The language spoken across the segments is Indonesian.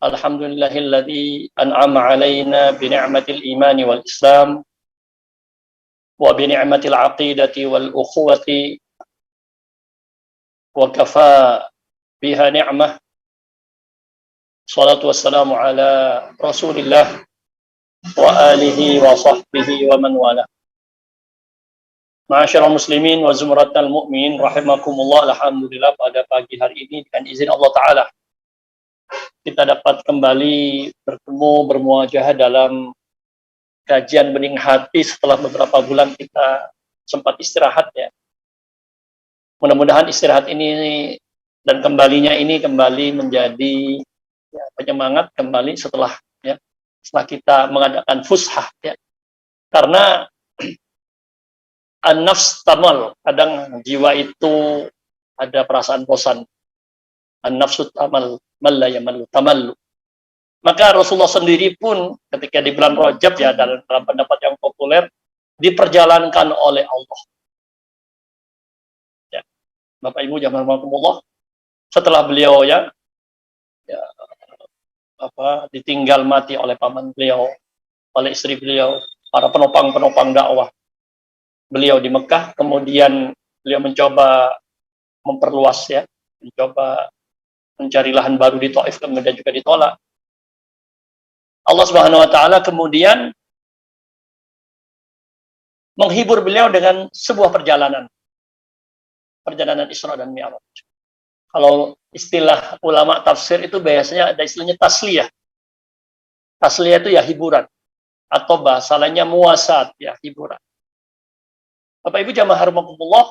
Alhamdulillahilladzi an'ama 'alaina bi ni'matil imani wal islam wa bi ni'matil aqidati wal ukhuwati wa kafa biha ni'mah. Shalatu wassalamu ala Rasulillah wa alihi wa sahbihi wa man wala. Ma'asyiral muslimin wa zumratal mu'minin rahimakumullah. Alhamdulillah pada pagi hari ini dengan izin Allah Ta'ala kita dapat kembali bertemu bermuajahah dalam kajian bening hati setelah beberapa bulan kita sempat istirahat ya. Mudah-mudahan istirahat ini dan kembalinya ini kembali menjadi ya, penyemangat kembali setelah kita mengadakan fushah ya. Karena an-nafs tamal, kadang jiwa itu ada perasaan bosan. An-nafsu tamal, malla yamallu tamallu. Maka Rasulullah sendiri pun ketika di bulan Rajab ya, dalam pendapat yang populer, diperjalankan oleh Allah. Ya. Bapak Ibu jangan rahmatullah, setelah beliau ditinggal mati oleh paman beliau, oleh istri beliau, para penopang-penopang dakwah beliau di Mekah, kemudian beliau mencoba memperluas ya, mencoba mencari lahan baru di Taif, kemudian juga ditolak. Allah Subhanahu wa Ta'ala kemudian menghibur beliau dengan sebuah perjalanan Isra dan Mi'raj. Kalau istilah ulama tafsir itu biasanya ada istilahnya tasliyah. Tasliyah itu ya hiburan, atau bahasa lainnya muasat ya, hiburan. Bapak Ibu jamaah rahimakumullah,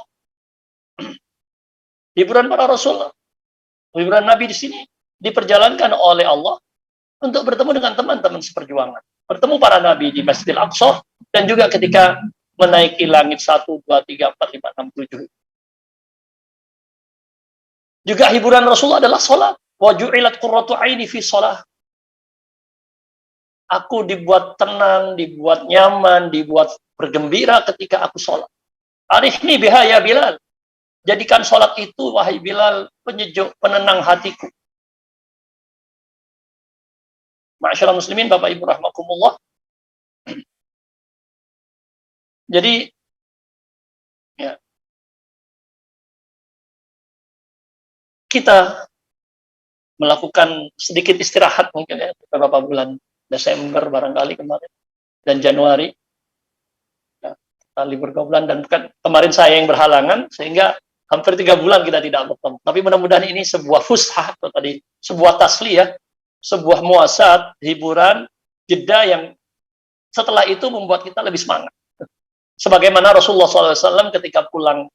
hiburan para Rasul, hiburan Nabi di sini diperjalankan oleh Allah untuk bertemu dengan teman-teman seperjuangan. Bertemu para Nabi di Masjidil Aqsa dan juga ketika menaiki langit 1, 2, 3, 4, 5, 6, 7. Juga hiburan Rasulullah adalah salat. Wa ju'ilat qurratu 'aini fi shalah. Aku dibuat tenang, dibuat nyaman, dibuat bergembira ketika aku salat. Arihni biha ya Bilal. Jadikan salat itu wahai Bilal penyejuk, penenang hatiku. Ma'asyiral muslimin, Bapak Ibu rahimakumullah. Jadi ya, kita melakukan sedikit istirahat mungkin ya beberapa bulan Desember barangkali kemarin dan Januari. Ya, kita libur 2 bulan dan bukan kemarin saya yang berhalangan sehingga hampir 3 bulan kita tidak bertemu. Tapi mudah-mudahan ini sebuah fushah atau tadi sebuah tasliyah, sebuah muasat, hiburan, jeda yang setelah itu membuat kita lebih semangat. Sebagaimana Rasulullah SAW ketika pulang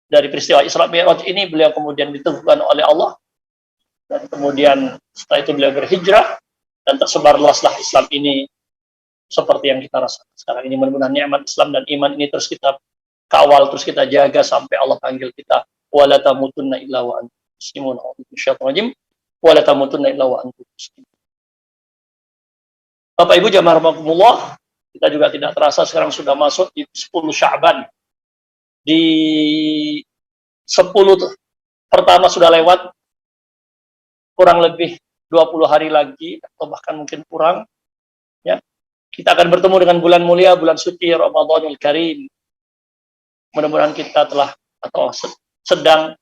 dari peristiwa Isra Mi'raj ini, beliau kemudian diteguhkan oleh Allah. Dan kemudian setelah itu beliau berhijrah dan tersebar luaslah Islam ini seperti yang kita rasakan sekarang ini. Mudah-mudahan nikmat Islam dan iman ini terus kita kawal, terus kita jaga sampai Allah panggil kita. Wala tamutunna illa wa antum muslimun. Wala tamutunna illa wa antum muslimun. Bapak Ibu jamaah rahimakumullah, kita juga tidak terasa sekarang sudah masuk di 10 Sya'ban. Di 10 pertama sudah lewat, kurang lebih 20 hari lagi atau bahkan mungkin kurang ya. Kita akan bertemu dengan bulan mulia, bulan suci Ramadanul Karim. Mudah-mudahan kita telah atau sedang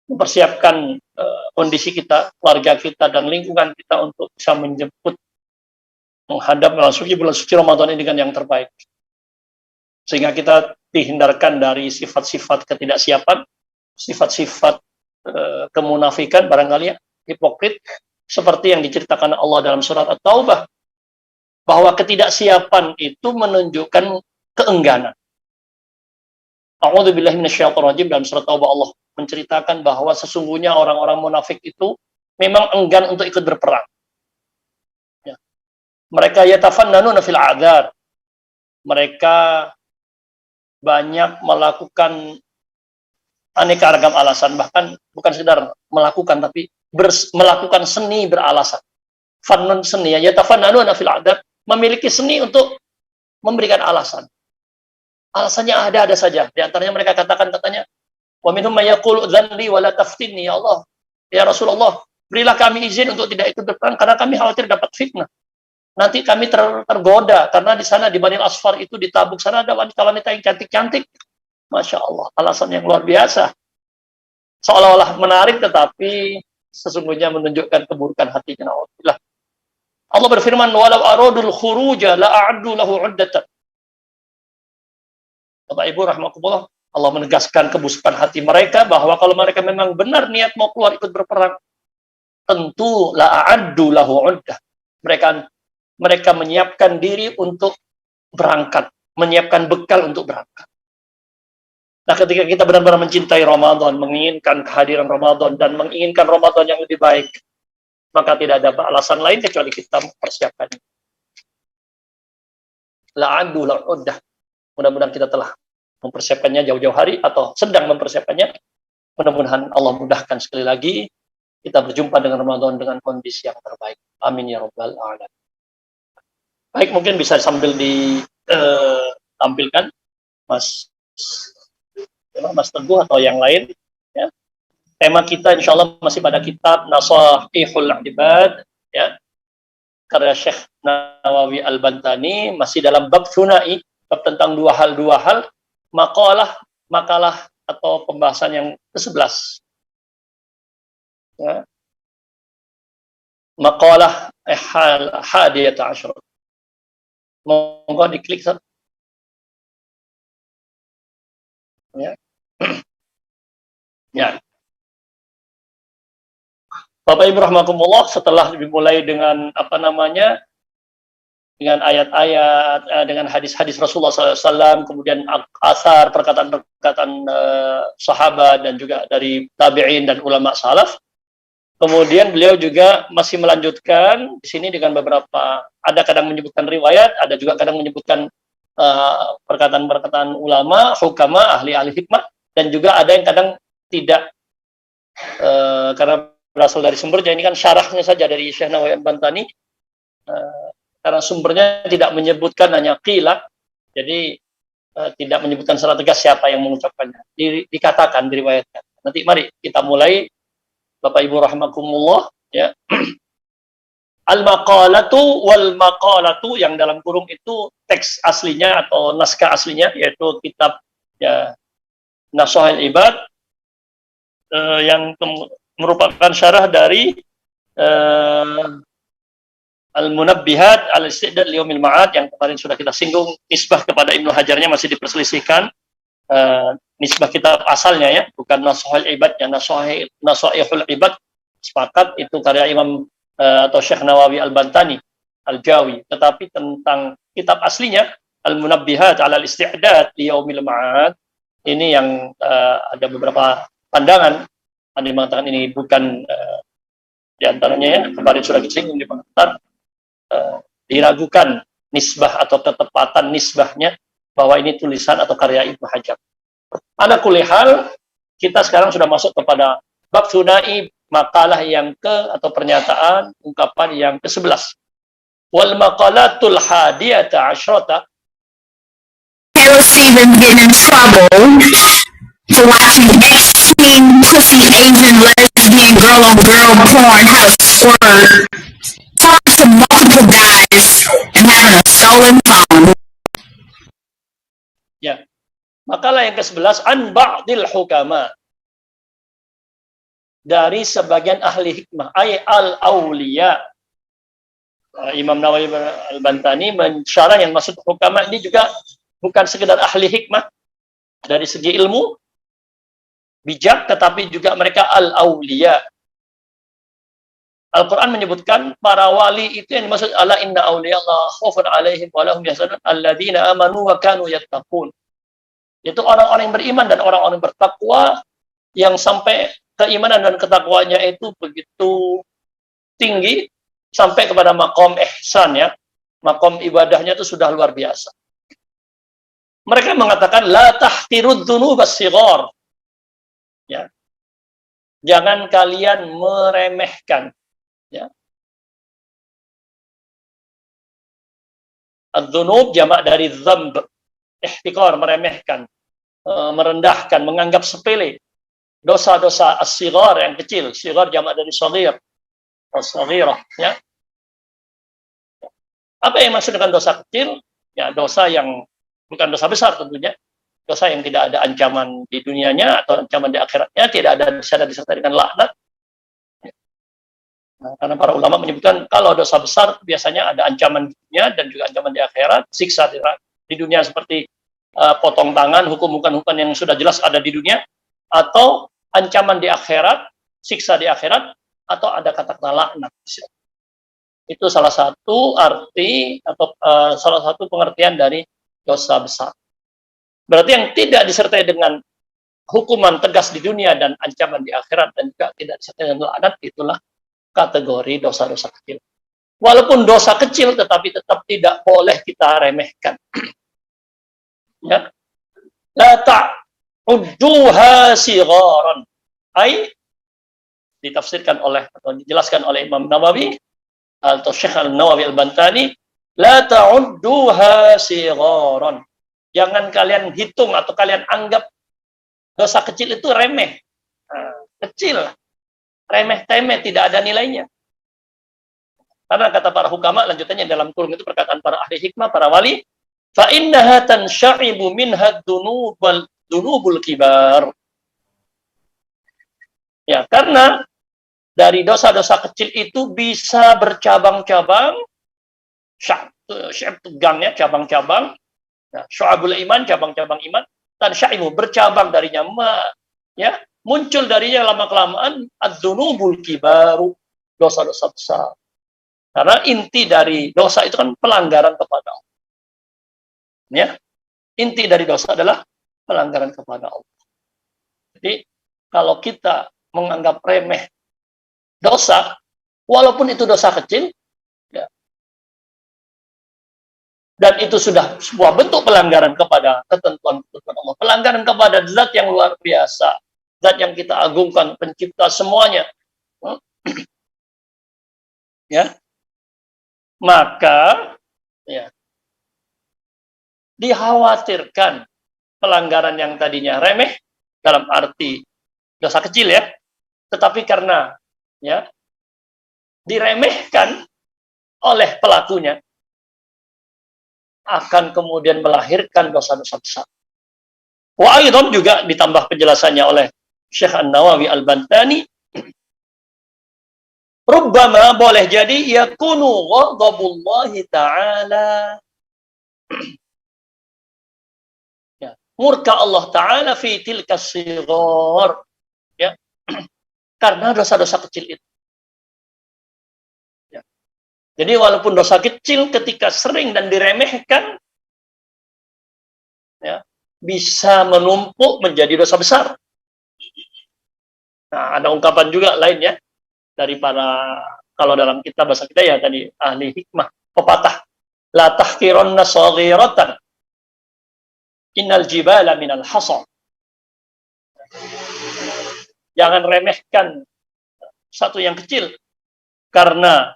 mempersiapkan kondisi kita, keluarga kita dan lingkungan kita untuk bisa menjemput menghadap bulan suci Ramadan ini dengan yang terbaik. Sehingga kita dihindarkan dari sifat-sifat ketidaksiapan, sifat-sifat kemunafikan barangkali ya, hipokrit, seperti yang diceritakan Allah dalam surat At-Taubah, bahwa ketidaksiapan itu menunjukkan keengganan. A'udzubillahi minasyaitonir rajim, dalam surat Taubah Allah menceritakan bahwa sesungguhnya orang-orang munafik itu memang enggan untuk ikut berperang. Ya. Mereka yatafannanuna fil a'dzar. Mereka banyak melakukan aneka ragam alasan, bahkan bukan sekedar melakukan tapi melakukan seni beralasan. Fannun seni, yatafannanuna fil a'dzar, memiliki seni untuk memberikan alasan. Alasannya ada saja. Di antaranya mereka katakan katanya, wa minhum may yaqulu dzanli wa la taftinni ya Allah. Ya Rasulullah, berilah kami izin untuk tidak ikut berperang karena kami khawatir dapat fitnah. Nanti kami tergoda karena di sana di Bani Asfar itu di Tabuk sana ada wanita-wanita yang cantik-cantik. Masya Allah, alasan yang luar biasa. Seolah-olah menarik tetapi sesungguhnya menunjukkan keburukan hatinya. Allah berfirman, walau aradul khuruja la'addu lahu 'uddatan. Bapak Ibu rahimakumullah, Allah menegaskan kebusukan hati mereka bahwa kalau mereka memang benar niat mau keluar ikut berperang, tentu la'addu lahu 'uddah. Mereka menyiapkan diri untuk berangkat, menyiapkan bekal untuk berangkat. Nah, ketika kita benar-benar mencintai Ramadan, menginginkan kehadiran Ramadan dan menginginkan Ramadan yang lebih baik, maka tidak ada alasan lain kecuali kita mempersiapkan. La'addu lahu 'uddah. Mudah-mudahan kita telah mempersiapkannya jauh-jauh hari atau sedang mempersiapkannya. Mudah-mudahan Allah mudahkan sekali lagi kita berjumpa dengan Ramadan dengan kondisi yang terbaik. Amin ya rabbal alamin. Baik, mungkin bisa sambil ditampilkan Mas Teguh atau yang lain. Ya. Tema kita insya Allah masih pada kitab Nasaihul Ibad, ya, karya Syekh Nawawi Al-Bantani, masih dalam bab Thunai, bab tentang dua hal, makalah atau pembahasan yang ke-11. Ya. Makalah hadiyata asyara. Monggo diklik, Sir. Ya. Ya. Bapak Ibu rahimakumullah, setelah dimulai dengan dengan ayat-ayat, dengan hadis-hadis Rasulullah SAW, kemudian asar, perkataan-perkataan sahabat dan juga dari tabi'in dan ulama salaf. Kemudian beliau juga masih melanjutkan di sini dengan beberapa, ada kadang menyebutkan riwayat, ada juga kadang menyebutkan perkataan-perkataan ulama, hukama, ahli-ahli hikmah, dan juga ada yang kadang tidak, karena berasal dari sumbernya. Ini kan syarahnya saja dari Syekh Nawawi Al-Bantani, karena sumbernya tidak menyebutkan, hanya qila, jadi tidak menyebutkan secara tegas siapa yang mengucapkannya, dikatakan, diriwayatkan. Nanti mari kita mulai, Bapak Ibu rahimakumullah, ya. Al-maqalatu wal maqalatu, yang dalam kurung itu teks aslinya atau naskah aslinya, yaitu kitab, ya, Nasaihul Ibad, yang merupakan syarah dari Al-Munabbihat al-Istidad Liyaumil Ma'ad, yang kemarin sudah kita singgung. Nisbah kepada Ibnu Hajarnya masih diperselisihkan, nisbah kitab asalnya, ya, bukan Nasaihul Ibad, ya, Nasaihul Ibad sepakat itu karya Imam atau Syekh Nawawi Al-Bantani Al-Jawi. Tetapi tentang kitab aslinya Al-Munabbihat al-Istidad Liyaumil Ma'ad, ini yang ada beberapa pandangan. Ada yang mengatakan ini bukan diantaranya, ya, kemarin sudah disinggung di pengantar, diragukan nisbah atau ketepatan nisbahnya, bahwa ini tulisan atau karya Ibnu Hajar. Ala kulli hal, kita sekarang sudah masuk kepada bab Thunai, makalah yang atau pernyataan, ungkapan yang ke-11. Wal maqalatul hadiyata asyrata. Heresy been getting in trouble for watching extreme pussy Asian lesbian girl on girl porn, how to squirt, talking to multiple guys, and having a stolen phone. Ya, makalah yang ke-11, an ba'dil hukama, dari sebagian ahli hikmah, ay al-awliya. Imam Nawawi Al-Bantani mensyarah yang maksud hukama ini juga bukan sekedar ahli hikmah dari segi ilmu, bijak, tetapi juga mereka al-awliya. Al-Quran menyebutkan para wali itu yang dimaksud, ala inna awliya Allah khawfun alaihim wa lahum yahzanun alladzina amanu wa kanu yattaqun. Itu orang-orang yang beriman dan orang-orang yang bertakwa, yang sampai keimanan dan ketakwaannya itu begitu tinggi sampai kepada makom ihsan, ya, makom ibadahnya itu sudah luar biasa. Mereka mengatakan la tahqirud dzunubas shighar, ya, jangan kalian meremehkan, ya. Adz-dzunub jamak dari dzamb, ihtiqar, meremehkan, merendahkan, menganggap sepele. Dosa-dosa as-shighar yang kecil, shighar jamak dari shaghir, as-saghirah, ya. Apa yang maksud dengan dosa kecil? Ya, dosa yang bukan dosa besar tentunya. Dosa yang tidak ada ancaman di dunianya atau ancaman di akhiratnya, tidak ada disertai dengan laknat. Nah, karena para ulama menyebutkan kalau dosa besar biasanya ada ancaman di dunia dan juga ancaman di akhirat, siksa di dunia seperti potong tangan, hukuman yang sudah jelas ada di dunia, atau ancaman di akhirat, siksa di akhirat, atau ada kata-kata laknat. Itu salah satu arti atau salah satu pengertian dari dosa besar. Berarti yang tidak disertai dengan hukuman tegas di dunia dan ancaman di akhirat dan juga tidak disertai dengan laknat, itulah kategori dosa-dosa kecil. Walaupun dosa kecil, tetapi tetap tidak boleh kita remehkan. Ya. La ta'udduha sigharan. Ai ditafsirkan oleh atau dijelaskan oleh Imam Nawawi atau Syekh Al-Nawawi Al-Bantani, la ta'udduha sigharan. Jangan kalian hitung atau kalian anggap dosa kecil itu remeh. Kecil, remeh-temeh, tidak ada nilainya. Karena kata para hukama, lanjutannya dalam kurung itu perkataan para ahli hikmah, para wali, fa innaha tansha'ibu minha dunubul kibar. Ya, karena dari dosa-dosa kecil itu bisa bercabang-cabang, gangnya cabang-cabang, ya, syu'abul iman, cabang-cabang iman, tansha'ibu bercabang darinya, ya, muncul darinya lama-kelamaan ad-dunubul kibaru, dosa-dosa besar. Karena inti dari dosa itu kan pelanggaran kepada Allah. Ya. Inti dari dosa adalah pelanggaran kepada Allah. Jadi, kalau kita menganggap remeh dosa, walaupun itu dosa kecil, ya, dan itu sudah sebuah bentuk pelanggaran kepada ketentuan-ketentuan Allah, pelanggaran kepada zat yang luar biasa, zat yang kita agungkan, pencipta semuanya, ya, maka ya, dikhawatirkan pelanggaran yang tadinya remeh dalam arti dosa kecil, ya, tetapi karena ya diremehkan oleh pelakunya akan kemudian melahirkan dosa-dosa besar. Wa aidan juga ditambah penjelasannya oleh Syekh An-Nawawi Al-Bantani, rubbama boleh jadi yakunu ghadabullahi ta'ala, ya, murka Allah Ta'ala fi tilka sighar, ya, karena dosa-dosa kecil itu. Ya. Jadi walaupun dosa kecil ketika sering dan diremehkan, ya, bisa menumpuk menjadi dosa besar. Nah, ada ungkapan juga lain, ya, dari para, kalau dalam kitab bahasa kita ya tadi ahli hikmah, pepatah, la tahqiranna saghiratan innal jibala minal hasa. Jangan remehkan satu yang kecil, karena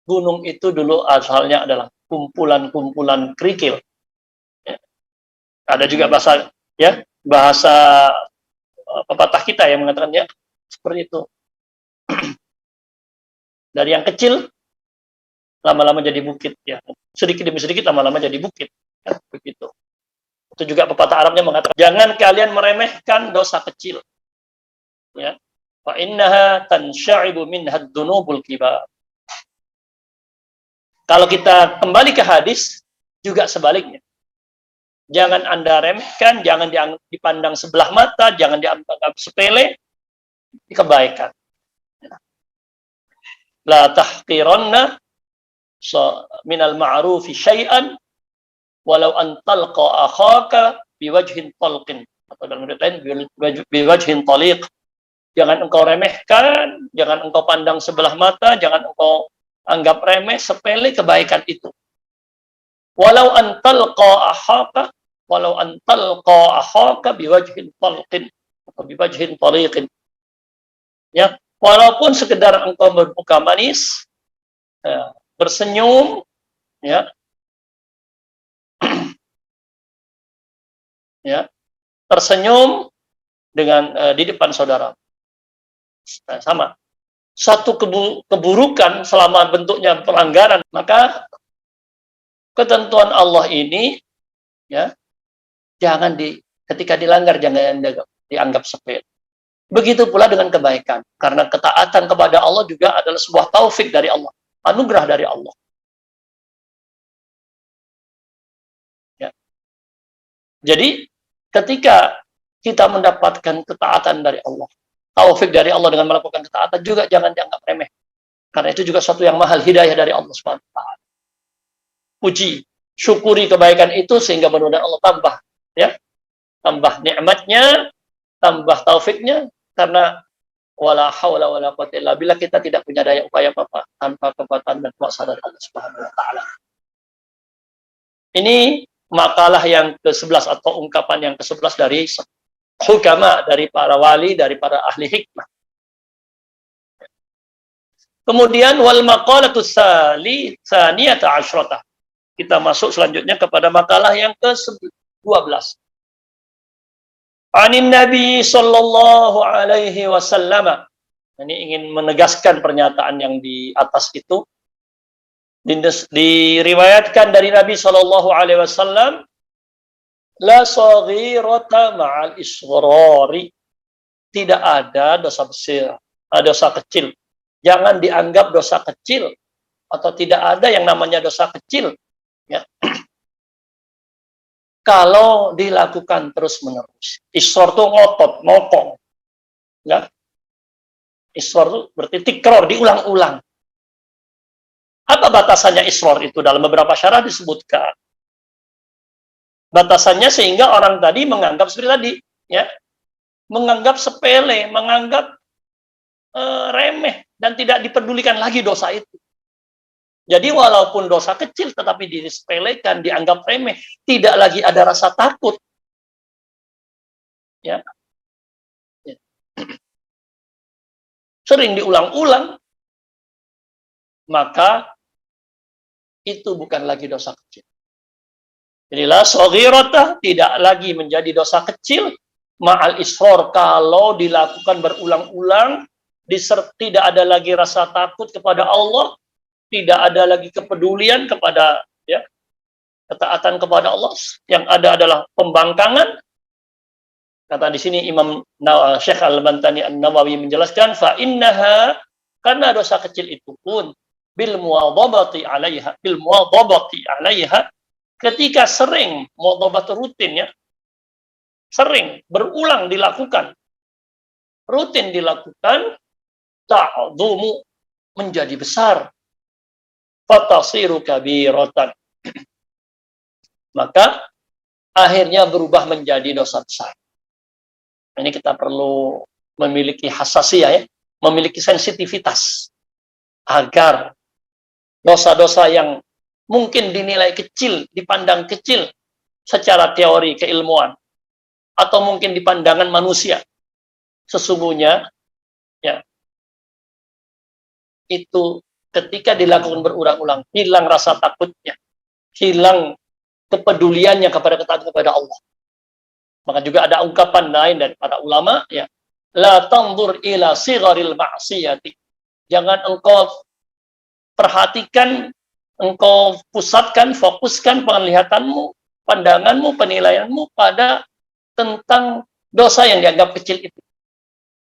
gunung itu dulu asalnya adalah kumpulan-kumpulan kerikil. Ya. Ada juga bahasa, ya, bahasa pepatah kita yang mengatakannya seperti itu. Dari yang kecil lama-lama jadi bukit, ya. Sedikit demi sedikit lama-lama jadi bukit, ya, begitu. Itu juga pepatah Arabnya mengatakan, jangan kalian meremehkan dosa kecil. Ya. Fa innaha tansha'ibu minha ad-dunubul kibar. Kalau kita kembali ke hadis, juga sebaliknya. Jangan Anda remehkan, jangan dipandang sebelah mata, jangan dianggap sepele kebaikan. La tahqiranna minal ma'rufi syai'an walau an talqa akhaka biwajhin talqin, atau dalam riwayat lain biwajhin taliq. Jangan engkau remehkan, jangan engkau pandang sebelah mata, jangan engkau anggap remeh, sepele kebaikan itu. Walau an talqa akhaka biwajhin talqin atau biwajhin taliqin. Ya, walaupun sekedar engkau bermuka manis, ya, bersenyum, ya, ya, tersenyum dengan di depan saudara, sama. satu keburukan selama bentuknya pelanggaran, maka ketentuan Allah ini ya jangan ketika dilanggar jangan dianggap sepele. Begitu pula dengan kebaikan, karena ketaatan kepada Allah juga adalah sebuah taufik dari Allah, anugerah dari Allah. Ya. Jadi ketika kita mendapatkan ketaatan dari Allah, taufik dari Allah dengan melakukan ketaatan juga jangan dianggap remeh. Karena itu juga suatu yang mahal, hidayah dari Allah Subhanahu wa taala. Puji, syukuri kebaikan itu sehingga mudah-mudahan Allah tambah ya. Tambah nikmatnya, tambah taufiknya, karena wala haula wala quwwata illa billah, kita tidak punya daya upaya apa-apa tanpa kekuatan dan kuasa dari Allah Subhanahu wa taala. Ini makalah yang ke-11 atau ungkapan yang ke-11 dari hukama, dari para wali, dari para ahli hikmah. Kemudian wal maqalatus saniyata asyrata. Kita masuk selanjutnya kepada makalah yang ke-12. Anin Nabi sallallahu alaihi wasallam. Ini ingin menegaskan pernyataan yang di atas itu. Diriwayatkan dari Nabi sallallahu alaihi wasallam, la saghirata ma'al isghrari. Tidak ada dosa besar, dosa kecil. Jangan dianggap dosa kecil, atau tidak ada yang namanya dosa kecil ya. Kalau dilakukan terus-menerus. Israr itu ngotot, ngokong. Ya. Israr itu berarti tikror, diulang-ulang. Apa batasannya israr itu? Dalam beberapa syarah disebutkan. Batasannya sehingga orang tadi menganggap seperti tadi. Ya. Menganggap sepele, menganggap remeh, dan tidak dipedulikan lagi dosa itu. Jadi walaupun dosa kecil tetapi disepelekan, dianggap remeh, tidak lagi ada rasa takut. Ya. Ya. Sering diulang-ulang, maka itu bukan lagi dosa kecil. Jadilah shaghirata tidak lagi menjadi dosa kecil ma'al israr, kalau dilakukan berulang-ulang, tidak ada lagi rasa takut kepada Allah, tidak ada lagi kepedulian kepada ya ketaatan kepada Allah, yang ada adalah pembangkangan. Kata di sini Imam Syekh Al-Bantani An-Nawawi menjelaskan, fa innaha, karena dosa kecil itu pun bil muwadhabati 'alaiha, ketika sering, muwadhabat rutin ya, sering berulang dilakukan, rutin dilakukan, ta'dhumu, menjadi besar, fatasiru kabiratan, maka akhirnya berubah menjadi dosa besar. Ini kita perlu memiliki hasasiyah ya, memiliki sensitivitas agar dosa-dosa yang mungkin dinilai kecil, dipandang kecil secara teori keilmuan, atau mungkin di pandangan manusia, sesungguhnya ya itu ketika dilakukan berulang-ulang, hilang rasa takutnya, hilang kepeduliannya kepada ketaatan kepada Allah. Maka juga ada ungkapan lain dari para ulama ya, la tanzur ila sigharil ma'siyati. Jangan engkau perhatikan, engkau pusatkan, fokuskan penglihatanmu, pandanganmu, penilaianmu pada tentang dosa yang dianggap kecil itu.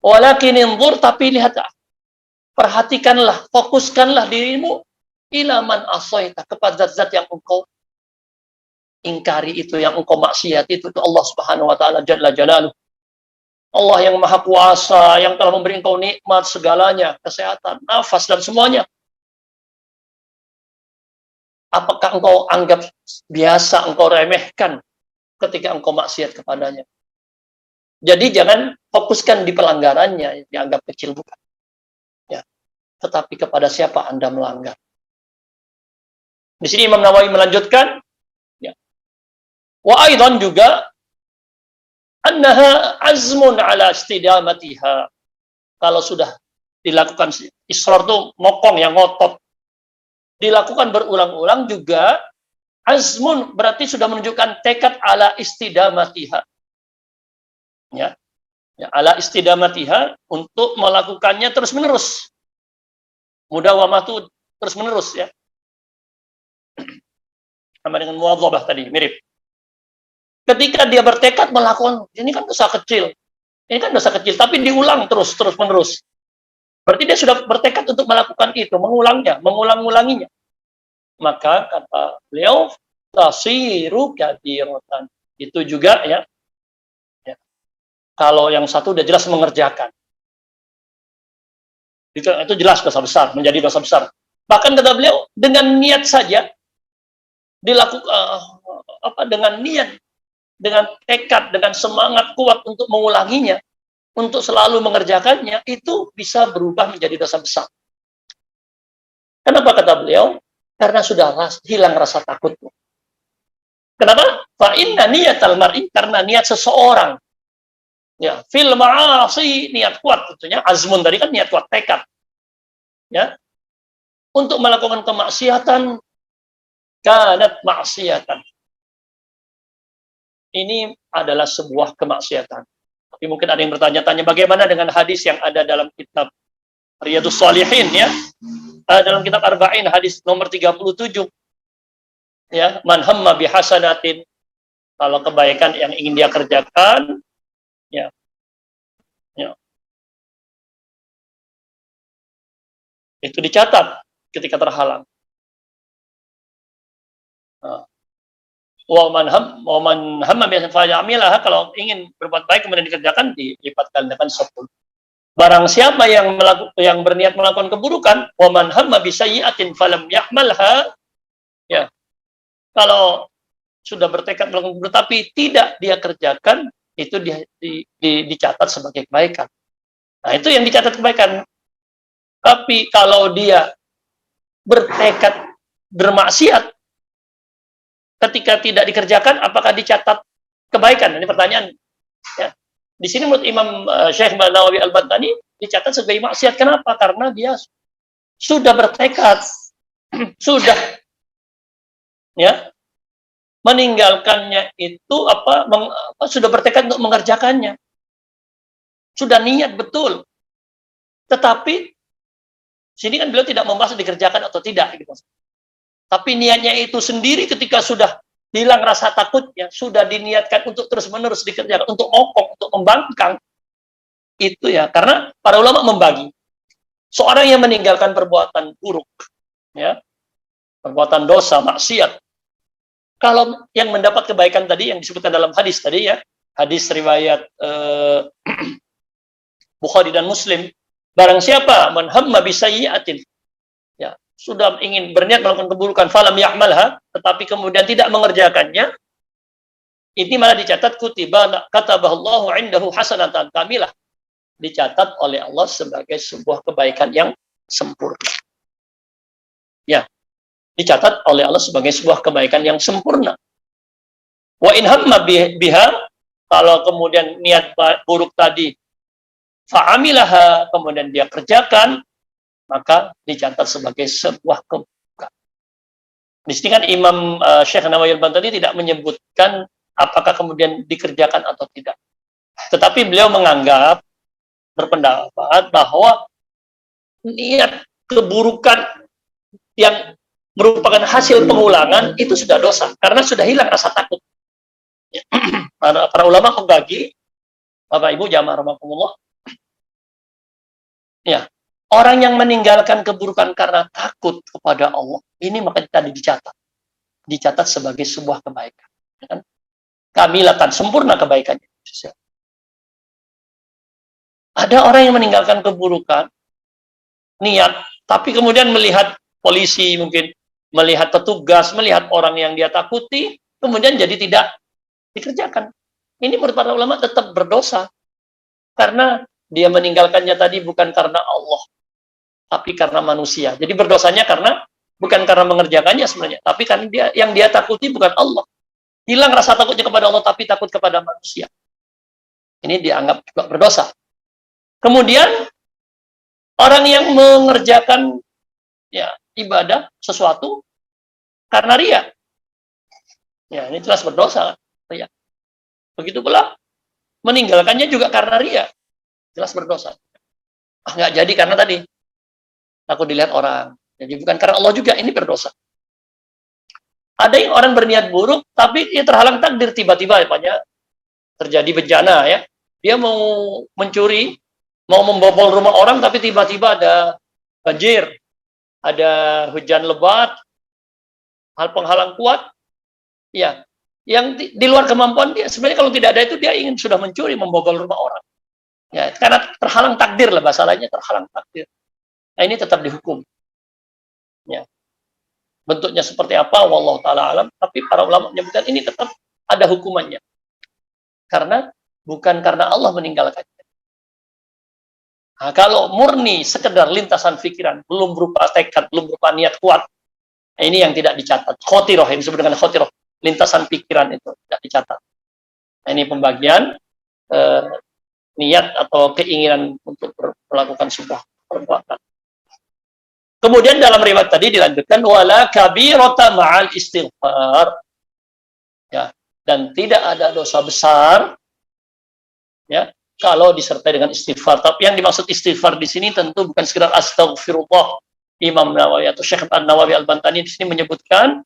Walakin inzur, tapi lihatlah, perhatikanlah, fokuskanlah dirimu ila man asaita, kepada zat yang engkau ingkari itu, yang engkau maksiat itu Allah Subhanahu wa taala jalla jalaluh. Allah yang maha kuasa, yang telah memberi engkau nikmat segalanya, kesehatan, nafas dan semuanya. Apakah engkau anggap biasa, engkau remehkan ketika engkau maksiat kepadanya? Jadi jangan fokuskan di pelanggarannya, dianggap kecil, bukan. Ya. Tetapi kepada siapa Anda melanggar. Di sini Imam Nawawi melanjutkan, ya. Wa aidan juga annaha azmun ala istidamatiha. Kalau sudah dilakukan israr itu mokong, yang ngotot, dilakukan berulang-ulang juga azmun, berarti sudah menunjukkan tekad ala istidamatiha. Ya. Ya, ala istidamatiha, untuk melakukannya terus-menerus. Mudawamah itu terus menerus ya. Sama dengan muadzabah tadi, mirip. Ketika dia bertekad melakukan, ini kan dosa kecil. Ini kan dosa kecil, tapi diulang terus menerus. Berarti dia sudah bertekad untuk melakukan itu, mengulang-ulanginya. Maka kata beliau, tasiru kabiratan. Itu juga ya. Kalau yang satu udah jelas mengerjakan. Itu jelas dosa besar, menjadi dosa besar. Bahkan kata beliau, dengan niat saja dilakukan dengan niat, dengan tekad, dengan semangat kuat untuk mengulanginya, untuk selalu mengerjakannya, itu bisa berubah menjadi dosa besar. Kenapa kata beliau? Karena sudah hilang rasa takutnya. Kenapa? Fa inna niyatal mar'i, karena niat seseorang. Ya, fil ma'asi, niat kuat tentunya. Azmun tadi kan niat kuat, tekad. Ya. Untuk melakukan kemaksiatan, kanat maksiatan. Ini adalah sebuah kemaksiatan. Tapi mungkin ada yang bertanya-tanya bagaimana dengan hadis yang ada dalam kitab Riyadhus Shalihin ya. Dalam kitab Arba'in hadis nomor 37. Ya, man hamma bihasanatin, kalau kebaikan yang ingin dia kerjakan ya. Ya. Itu dicatat ketika terhalang. Wa man hamma bi'amilah, kalau ingin berbuat baik kemudian dikerjakan, dilipat gandakan 10. Barang siapa yang berniat melakukan keburukan, wa man hamma bisayyi'atin falam ya'malha, ya. Kalau sudah bertekad melakukan keburukan tapi tidak dia kerjakan, itu dicatat sebagai kebaikan. Nah, itu yang dicatat kebaikan. Tapi kalau dia bertekad bermaksiat, ketika tidak dikerjakan, apakah dicatat kebaikan? Ini pertanyaan. Ya. Di sini menurut Imam Syekh Nawawi Al-Bantani dicatat sebagai maksiat. Kenapa? Karena dia sudah bertekad, sudah ya meninggalkannya itu sudah bertekad untuk mengerjakannya, sudah niat betul. Tetapi sini kan beliau tidak membahas dikerjakan atau tidak, gitu. Tapi niatnya itu sendiri ketika sudah hilang rasa takutnya, sudah diniatkan untuk terus-menerus dikerjakan, untuk okok, untuk membangkang, itu ya. Karena para ulama membagi. Seorang yang meninggalkan perbuatan buruk, ya, perbuatan dosa, maksiat, kalau yang mendapat kebaikan tadi yang disebutkan dalam hadis tadi ya, hadis riwayat Bukhari dan Muslim, barang siapa man hamma bisayyi'atin, ya, sudah ingin berniat melakukan keburukan, falam ya'malha, tetapi kemudian tidak mengerjakannya, ini malah dicatat kutiba katabahallahu indahu hasanatan kamilah, dicatat oleh Allah sebagai sebuah kebaikan yang sempurna. Ya, dicatat oleh Allah sebagai sebuah kebaikan yang sempurna. Wa in hamma biha, kalau kemudian niat buruk tadi fa'amilaha, kemudian dia kerjakan, maka dicatat sebagai sebuah keburukan. Di sini kan Imam Syekh Nawawi Al-Bantani tidak menyebutkan apakah kemudian dikerjakan atau tidak. Tetapi beliau menganggap, berpendapat bahwa niat keburukan yang merupakan hasil pengulangan itu sudah dosa, karena sudah hilang rasa takut. Para ulama membagi, Bapak Ibu jamaah rahimakumullah, ya, orang yang meninggalkan keburukan karena takut kepada Allah, ini maka tadi dicatat sebagai sebuah kebaikan. Kamilatan, sempurna kebaikannya. Ada orang yang meninggalkan keburukan, niat, tapi kemudian melihat polisi mungkin, melihat petugas, melihat orang yang dia takuti, kemudian jadi tidak dikerjakan. Ini menurut para ulama tetap berdosa, karena dia meninggalkannya tadi bukan karena Allah, tapi karena manusia. Jadi berdosanya karena bukan karena mengerjakannya sebenarnya, tapi kan yang dia takuti bukan Allah. Hilang rasa takutnya kepada Allah, tapi takut kepada manusia. Ini dianggap juga berdosa. Kemudian orang yang mengerjakan ya ibadah sesuatu karena ria, ya ini jelas berdosa, ria. Begitu pula meninggalkannya juga karena ria, jelas berdosa. Nggak jadi karena tadi takut dilihat orang. Jadi bukan karena Allah juga, ini berdosa. Ada yang orang berniat buruk, tapi dia terhalang takdir tiba-tiba, banyak terjadi bencana ya. Dia mau mencuri, mau membobol rumah orang, tapi tiba-tiba ada banjir, ada hujan lebat, hal penghalang kuat, ya. Yang di luar kemampuan dia, sebenarnya kalau tidak ada itu dia ingin sudah mencuri, membobol rumah orang. Ya, karena terhalang takdir lah, bahasa lainnya terhalang takdir. Nah, ini tetap dihukum. Ya. Bentuknya seperti apa, wallahu taala alam, tapi para ulama menyebutkan ini tetap ada hukumannya. Karena bukan karena Allah meninggalkannya. Nah, kalau murni sekedar lintasan pikiran, belum berupa tekad, belum berupa niat kuat, nah ini yang tidak dicatat. Khotiroh, yang disebut dengan khotiroh, lintasan pikiran itu tidak dicatat. Nah, ini pembagian niat atau keinginan untuk melakukan sebuah perbuatan. Kemudian dalam riwayat tadi dilanjutkan wala kabirata ma'al istighfar. Ya, dan tidak ada dosa besar ya kalau disertai dengan istighfar. Tapi yang dimaksud istighfar di sini tentu bukan sekedar astaghfirullah. Imam Nawawi atau Syekh An-Nawawi Al-Bantani di sini menyebutkan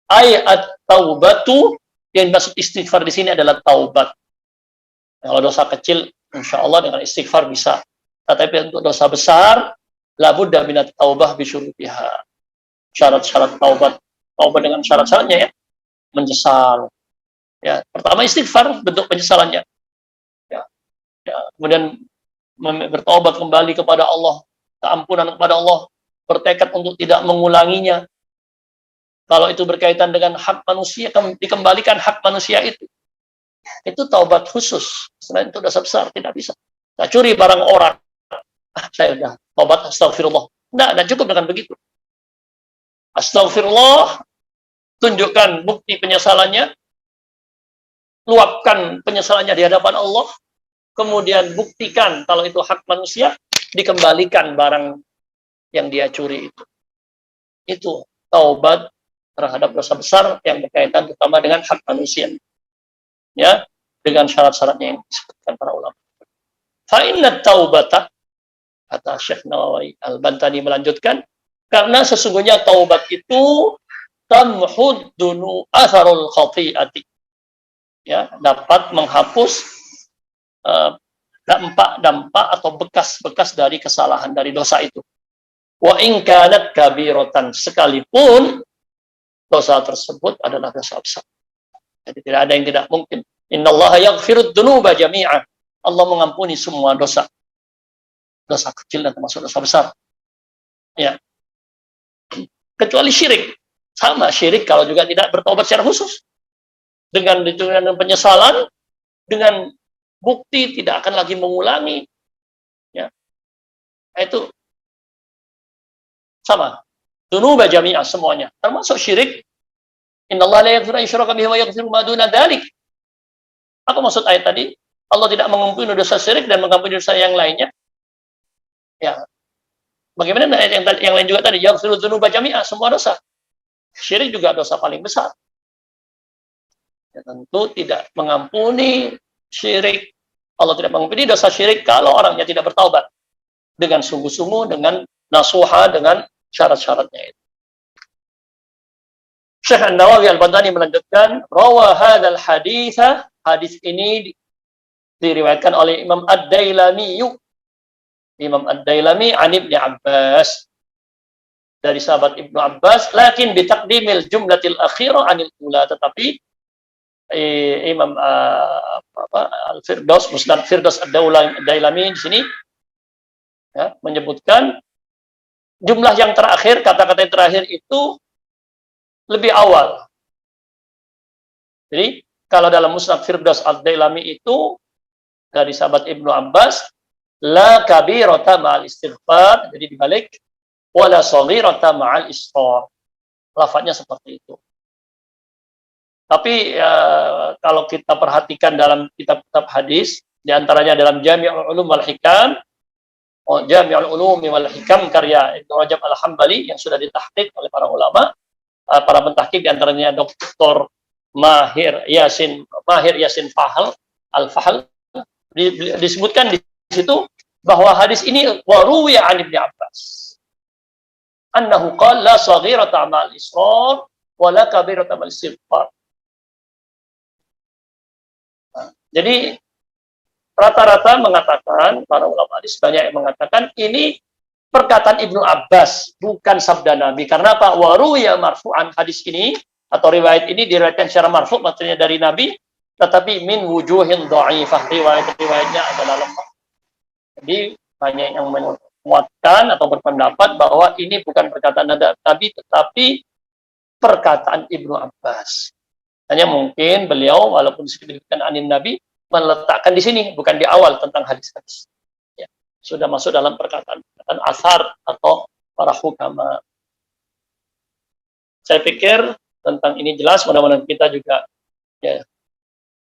ayat taubatu, yang dimaksud istighfar di sini adalah taubat. Kalau dosa kecil insyaallah dengan istighfar bisa. Tetapi untuk dosa besar la budda minat taubah bisyurutiha. Syarat-syarat taubat dengan syarat-syaratnya ya. Menyesal. Ya, pertama istighfar bentuk penyesalannya. Ya. Ya, kemudian bertaubat kembali kepada Allah, keampunan kepada Allah, bertekad untuk tidak mengulanginya. Kalau itu berkaitan dengan hak manusia, dikembalikan hak manusia itu. Itu taubat khusus. Selain itu dosa besar tidak bisa. Nah, curi barang orang. Saya udah taubat astagfirullah. Tidak cukup dengan begitu. Astagfirullah, tunjukkan bukti penyesalannya, luapkan penyesalannya di hadapan Allah, kemudian buktikan kalau itu hak manusia, dikembalikan barang yang dia curi itu. Itu taubat terhadap dosa besar yang berkaitan terutama dengan hak manusia. Ya, dengan syarat-syaratnya yang disebutkan para ulama. Fa inna taubata, kata Syekh Nawawi Al-Bantani melanjutkan, karena sesungguhnya taubat itu tamhud dunu atharul khati'ati. Ya, dapat menghapus dampak atau bekas-bekas dari kesalahan, dari dosa itu. Wa in kanat kabiratan, sekalipun dosa tersebut adalah dosa besar. Jadi tidak ada yang tidak mungkin. Innallaha yaghfirud dzunuba jami'a. Allah mengampuni semua dosa. Dosa kecil dan termasuk dosa besar. Ya. Kecuali syirik. Sama syirik kalau juga tidak bertobat secara khusus. Dengan penyesalan, dengan bukti tidak akan lagi mengulangi. Ya. Itu sama. Dzunuba jami'ah semuanya. Termasuk syirik. Innallaha la yaghfiru an yushraka bihi wa yaghfiru ma duna dzalik. Apa maksud ayat tadi? Allah tidak mengampuni dosa syirik dan mengampuni dosa yang lainnya. Ya, bagaimana ayat yang lain juga tadi, yaghfiru dzunuba jami'ah, semua dosa. Syirik juga dosa paling besar. Ya, tentu tidak mengampuni syirik. Allah tidak mengampuni dosa syirik kalau orangnya tidak bertaubat dengan sungguh-sungguh, dengan nasuha, dengan syarat-syaratnya itu. Syekh An-Nawawi Al-Bantani melanjutkan, rawa hadzal haditsa, hadis ini diriwayatkan oleh Imam Ad-Dailami, Imam Ad-Dailami an Ibnu Abbas, dari sahabat Ibnu Abbas, lakin bitaqdimil jumlatil akhirah anil ula, tetapi Imam Al-Firdaus, Musnad Firdaus Ad-Dailami di sini ya, menyebutkan jumlah yang terakhir, kata-kata yang terakhir itu lebih awal. Jadi kalau dalam Musnad Firdaus Ad-Dailami itu dari sahabat Ibnu Abbas, la kabirata ma'al istighfar, jadi dibalik, wala saghirata ma'al israr. Lafadznya seperti itu. Tapi kalau kita perhatikan dalam kitab-kitab hadis, diantaranya dalam Jami'ul Ulum wal Hikam, Jami'ul Ulum wal Hikam karya Ibnu Rajab Al-Hambali yang sudah ditahqiq oleh para ulama, para pentahqiq diantaranya Dr. Mahir Yasin Fahl Al-Fahl, disebutkan di situ bahwa hadis ini waruwiya an Ibnu Abbas. annahu qala la saghirata ma'al israr wa la kabirata ma'al istighfar. Jadi rata-rata mengatakan, para ulama hadis banyak yang mengatakan ini perkataan Ibnu Abbas, bukan sabda Nabi. Karena apa? Waruya marfu'an, hadis ini atau riwayat ini diriwayatkan secara marfu', maksudnya dari Nabi, tetapi min wujuhin dha'ifah, riwayat-riwayatnya adalah lemah. Jadi banyak yang menguatkan atau berpendapat bahwa ini bukan perkataan Nabi, tetapi perkataan Ibnu Abbas. Hanya mungkin beliau walaupun disebutkan anin Nabi meletakkan di sini, bukan di awal tentang hadis-hadis. Ya, sudah masuk dalam perkataan asar atau para hukama. Saya pikir tentang ini jelas, mudah-mudahan kita juga ya,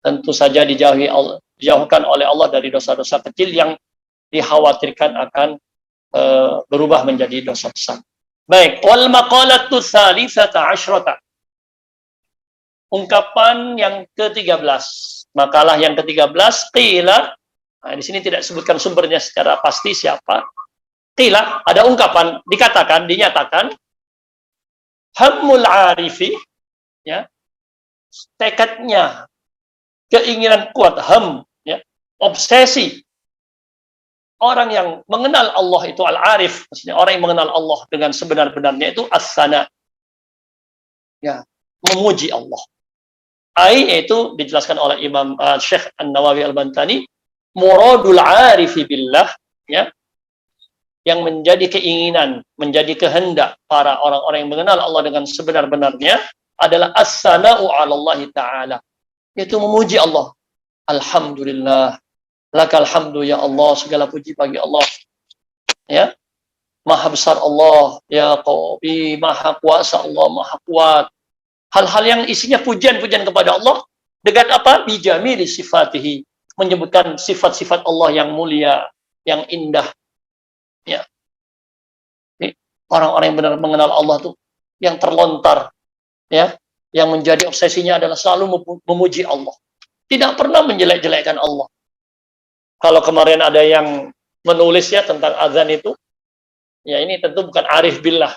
tentu saja dijauhkan oleh Allah dari dosa-dosa kecil yang dikhawatirkan akan berubah menjadi dosa besar. Baik, wal maqalatu tsalitsata asyrata. Ungkapan yang ke-13. Makalah yang ke-13, qila. Nah, di sini tidak disebutkan sumbernya secara pasti siapa. Qila, ada ungkapan, dikatakan, dinyatakan, hammul arifi, ya, tekadnya, keinginan kuat, ya, obsesi. Orang yang mengenal Allah itu al-arif, maksudnya orang yang mengenal Allah dengan sebenar-benarnya itu as-sana. Ya, memuji Allah. Yaitu dijelaskan oleh Imam Syekh An-Nawawi Al-Bantani, muradul arifi billah, ya, yang menjadi keinginan, menjadi kehendak para orang-orang yang mengenal Allah dengan sebenar-benarnya adalah as-sana'u 'ala Allah Ta'ala, yaitu memuji Allah. Alhamdulillah, lakal hamdu ya Allah, segala puji bagi Allah. Ya, maha besar Allah, ya Qawi, maha kuasa Allah, maha kuat. Hal-hal yang isinya pujian-pujian kepada Allah dengan apa? Bijamili sifatihi, menyebutkan sifat-sifat Allah yang mulia, yang indah. Ya. Orang-orang yang benar mengenal Allah tuh yang terlontar, ya, yang menjadi obsesinya adalah selalu memuji Allah. Tidak pernah menjelek-jelekkan Allah. Kalau kemarin ada yang menulis ya tentang azan itu, ya ini tentu bukan arif billah.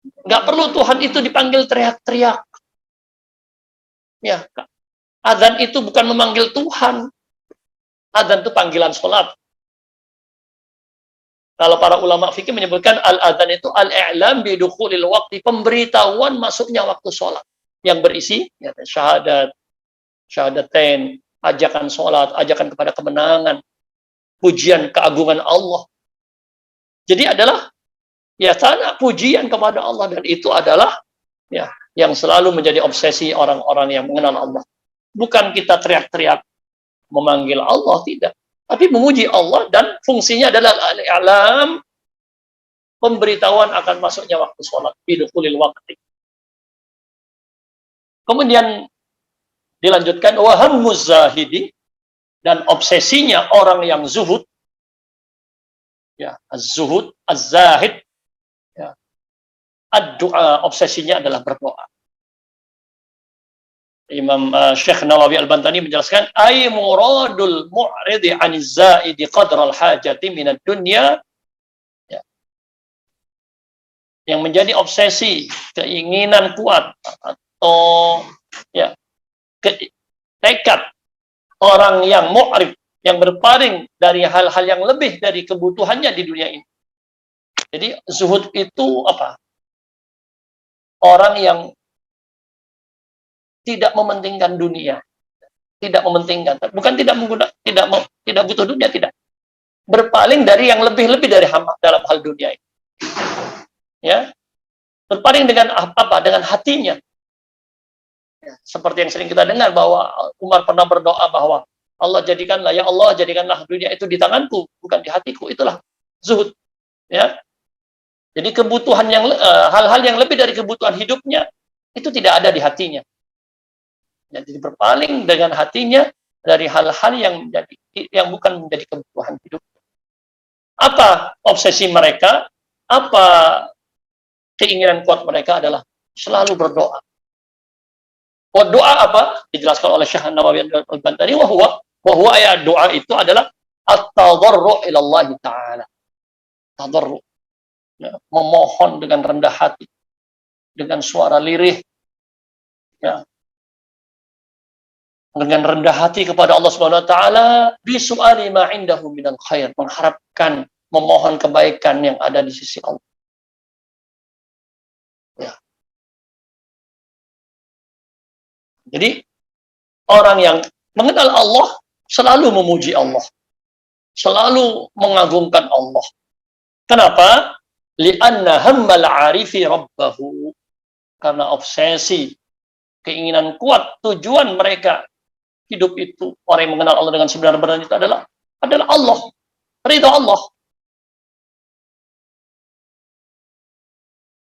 Nggak perlu Tuhan itu dipanggil teriak-teriak. Ya, azan itu bukan memanggil Tuhan. Azan itu panggilan sholat. Kalau para ulama fikih menyebutkan al-azan itu al-i'lam bidukhulil waqti, pemberitahuan masuknya waktu sholat. Yang berisi ya, syahadat, syahadatain, ajakan sholat, ajakan kepada kemenangan, pujian keagungan Allah. Jadi adalah ya tanah pujian kepada Allah, dan itu adalah ya yang selalu menjadi obsesi orang-orang yang mengenal Allah. Bukan kita teriak-teriak memanggil Allah, tidak, tapi memuji Allah, dan fungsinya adalah al-i'lam, pemberitahuan akan masuknya waktu sholat, bidukhulil waqti. Kemudian dilanjutkan wa hammuz zahidi, dan obsesinya orang yang zuhud, ya, az-zuhud, az-zahid, ya, ad-du'a, obsesinya adalah berdoa. Imam Syekh Nawawi Al-Bantani menjelaskan ay muradul mu'ridi 'aniz zaidi qadral hajati minad dunya, ya, yang menjadi obsesi, keinginan kuat atau ya tekad orang yang mu'rid, yang berpaling dari hal-hal yang lebih dari kebutuhannya di dunia ini. Jadi zuhud itu apa? Orang yang tidak mementingkan dunia, tidak mementingkan, bukan tidak butuh dunia, tidak, berpaling dari yang lebih-lebih dari dalam hal dunia ini. Ya, berpaling dengan apa? Dengan hatinya. Ya, seperti yang sering kita dengar bahwa Umar pernah berdoa bahwa Allah jadikanlah, ya Allah jadikanlah dunia itu di tanganku, bukan di hatiku. Itulah zuhud. Ya, jadi kebutuhan yang hal-hal yang lebih dari kebutuhan hidupnya itu tidak ada di hatinya. Jadi berpaling dengan hatinya dari hal-hal yang bukan menjadi kebutuhan hidup. Apa obsesi mereka? Apa keinginan kuat mereka adalah selalu berdoa. Doa apa? Dijelaskan oleh Syekh Nawawi Al-Bantani, wahwa ya, doa itu adalah at-tadarru' ila Allah Ta'ala. Tadarru'. ya, memohon dengan rendah hati, dengan suara lirih, ya, dengan rendah hati kepada Allah Subhanahu wa taala, bisu'ali ma indahu minal khair, mengharapkan, memohon kebaikan yang ada di sisi Allah. Ya. Jadi orang yang mengenal Allah selalu memuji Allah, selalu mengagungkan Allah. Kenapa? Li'anna hammal 'arifi rabbahu. Karena obsesi, keinginan kuat, tujuan mereka hidup itu, orang yang mengenal Allah dengan sebenar-benarnya itu adalah Allah, ridha Allah.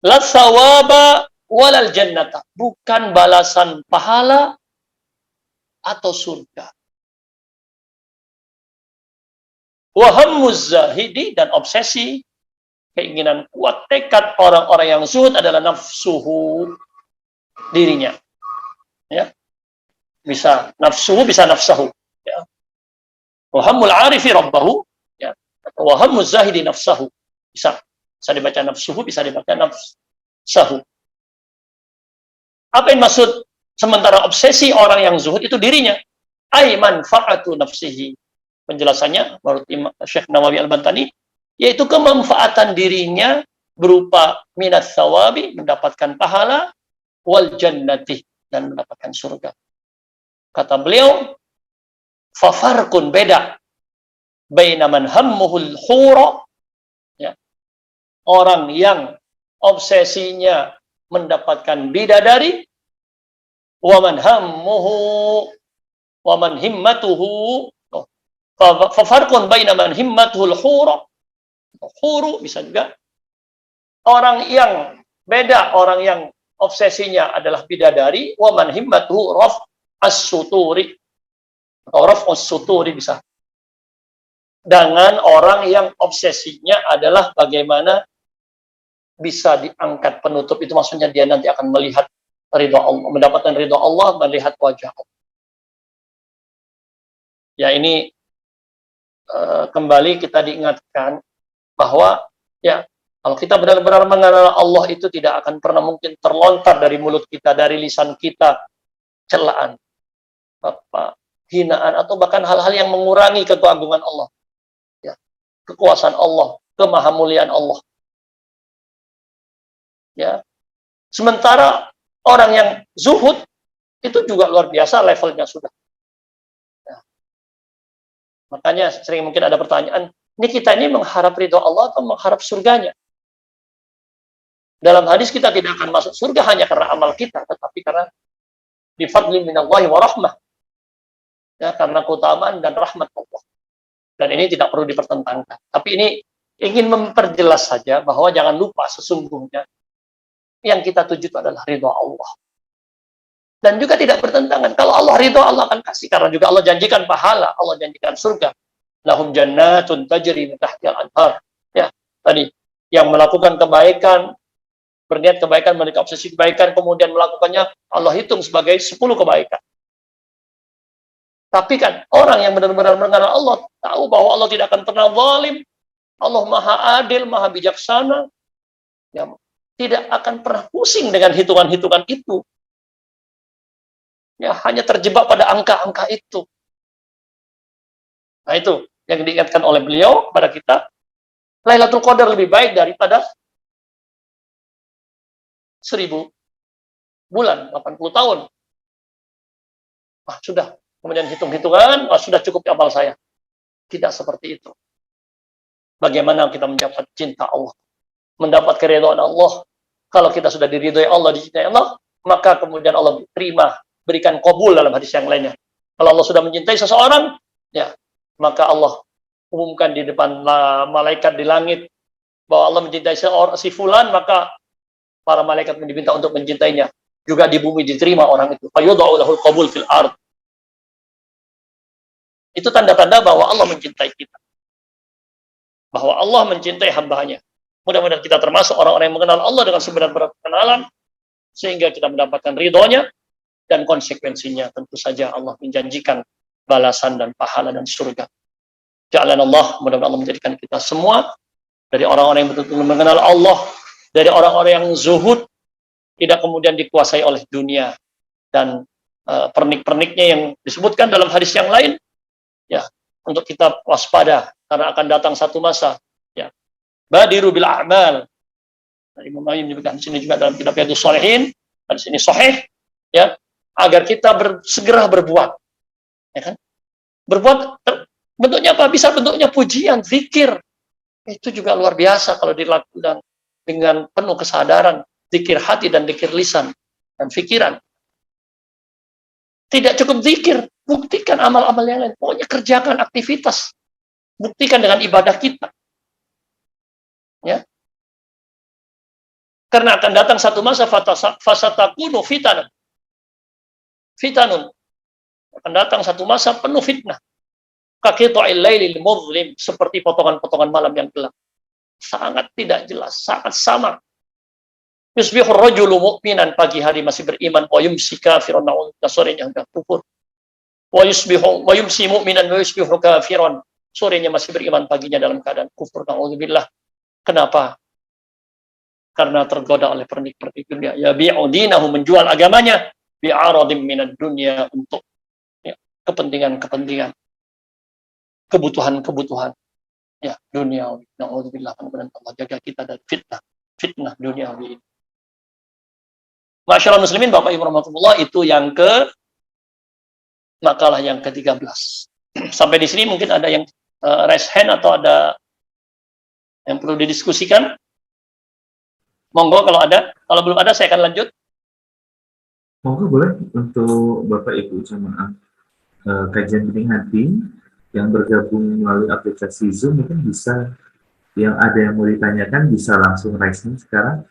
La thawaba walal jannata, bukan balasan pahala atau surga. Wa hammuz zahidi, dan obsesi, keinginan kuat, tekad orang-orang yang zuhud adalah nafsuhu, dirinya. Ya. Bisa nafsuhu, bisa nafsahu. Ya. Wa hammul 'arifi rabbahu, ya. Wa hammuz zahidi nafsahu. Bisa dibaca nafsuhu, bisa dibaca nafsahu. Apa yang maksud sementara obsesi orang yang zuhud itu dirinya? Ai manfaatu nafsihi. Penjelasannya menurut Syekh Nawawi Al-Bantani, yaitu kemanfaatan dirinya berupa minas sawabi, mendapatkan pahala, wal jannati, dan mendapatkan surga. Kata beliau, fafarkun, beda, baina man hammuhul hura, ya, orang yang obsesinya mendapatkan bidadari, wa man hammuhu wa man himmatuhu, fafarkun baina man himmatuhul hura, huru bisa juga orang yang beda, orang yang obsesinya adalah bidadari, wa man himmatuhu raf as-suturi, atau raf as-suturi bisa, dengan orang yang obsesinya adalah bagaimana bisa diangkat penutup, itu maksudnya dia nanti akan melihat ridha Allah, mendapatkan ridha Allah, melihat wajah Allah. Ya, ini kembali kita diingatkan bahwa ya, kalau kita benar-benar mengenal Allah, itu tidak akan pernah mungkin terlontar dari mulut kita, dari lisan kita, celaan, hinaan, atau bahkan hal-hal yang mengurangi keagungan Allah, ya, kekuasaan Allah, kemahamuliaan Allah. Ya, sementara orang yang zuhud itu juga luar biasa levelnya sudah. Ya. Makanya sering mungkin ada pertanyaan, ini kita ini mengharap ridho Allah atau mengharap surganya? Dalam hadis kita tidak akan masuk surga hanya karena amal kita, tetapi karena bifadli minallahi wa rahmah. Ya, karena keutamaan dan rahmat Allah. Dan ini tidak perlu dipertentangkan. Tapi ini ingin memperjelas saja bahwa jangan lupa sesungguhnya yang kita tuju itu adalah ridho Allah. Dan juga tidak bertentangan. Kalau Allah ridho, Allah akan kasih. Karena juga Allah janjikan pahala, Allah janjikan surga. Lahum jannatun tajri min tahtihal anhar. Ya, tadi yang melakukan kebaikan, berniat kebaikan, memiliki obsesi kebaikan, kemudian melakukannya, Allah hitung sebagai 10 kebaikan. Tapi kan orang yang benar-benar mengenal Allah tahu bahwa Allah tidak akan pernah zalim. Allah Maha Adil, Maha Bijaksana. Ya, tidak akan pernah pusing dengan hitungan-hitungan itu. Ya, hanya terjebak pada angka-angka itu. Nah, itu yang diingatkan oleh beliau kepada kita. Lailatul Qadar lebih baik daripada 1000 bulan, 80 tahun. Sudah. Kemudian hitung-hitungan, sudah cukup amal saya. Tidak seperti itu. Bagaimana kita mendapat cinta Allah, mendapat keridhaan Allah. Kalau kita sudah diridhoi Allah, dicintai Allah, maka kemudian Allah terima, berikan qabul dalam hadis yang lainnya. Kalau Allah sudah mencintai seseorang, ya, maka Allah umumkan di depan malaikat di langit bahwa Allah mencintai si fulan, maka para malaikat diminta untuk mencintainya. Juga di bumi diterima orang itu. Fayudha'u lahul qabul fil ard. Itu tanda-tanda bahwa Allah mencintai kita. Bahwa Allah mencintai hamba-Nya. Mudah-mudahan kita termasuk orang-orang yang mengenal Allah dengan sebenar-benar kenalan, sehingga kita mendapatkan ridhonya, dan konsekuensinya tentu saja Allah menjanjikan balasan dan pahala dan surga. Ja'alan Allah, mudah-mudahan Allah menjadikan kita semua dari orang-orang yang betul-betul mengenal Allah, dari orang-orang yang zuhud, tidak kemudian dikuasai oleh dunia dan pernik-perniknya yang disebutkan dalam hadis yang lain, ya, untuk kita waspada karena akan datang satu masa, ya. Badiru bil a'mal. Imam Nawawi menyebutkan di sini juga dalam kitab Riyadhus Shalihin, di sini sahih, ya, agar kita segera berbuat, ya kan? Berbuat bentuknya apa? Bisa bentuknya pujian, zikir. Itu juga luar biasa kalau dilakukan dengan penuh kesadaran, zikir hati dan zikir lisan dan pikiran. Tidak cukup zikir, buktikan amal-amal yang lain. Pokoknya kerjakan aktivitas. Buktikan dengan ibadah kita. Ya. Karena akan datang satu masa fasatakunu fitanun. Fitanun. Akan datang satu masa penuh fitnah. Kaqita'il lailil muzlim, seperti potongan-potongan malam yang gelap. Sangat tidak jelas, sangat samar. Yusbihur rajulu mu'minan, pagi hari masih beriman, wa yumsi kafiran, sorenya sudah kufur. Wa yumsi mu'minan wa yusbihu kafiran, sorenya masih beriman, paginya dalam keadaan kufur. Na'udzubillah. Kenapa? Karena tergoda oleh pernik-pernik dunia. Ya bi'u dinahu, menjual agamanya, bi'aradim minad dunya, untuk ya, kepentingan-kepentingan, kebutuhan-kebutuhan, ya, dunia. Na'udzubillah, mudah-mudahan Allah jaga kita dari fitnah duniawi. Masyaallah muslimin, Bapak Ibu rahmatullah, itu yang makalah yang ke-13. Sampai di sini mungkin ada yang raise hand atau ada yang perlu didiskusikan. Monggo kalau ada, kalau belum ada saya akan lanjut. Monggo boleh untuk Bapak Ibu jemaah kajian bening hati yang bergabung melalui aplikasi Zoom, mungkin bisa, yang ada yang mau ditanyakan bisa langsung raise hand sekarang.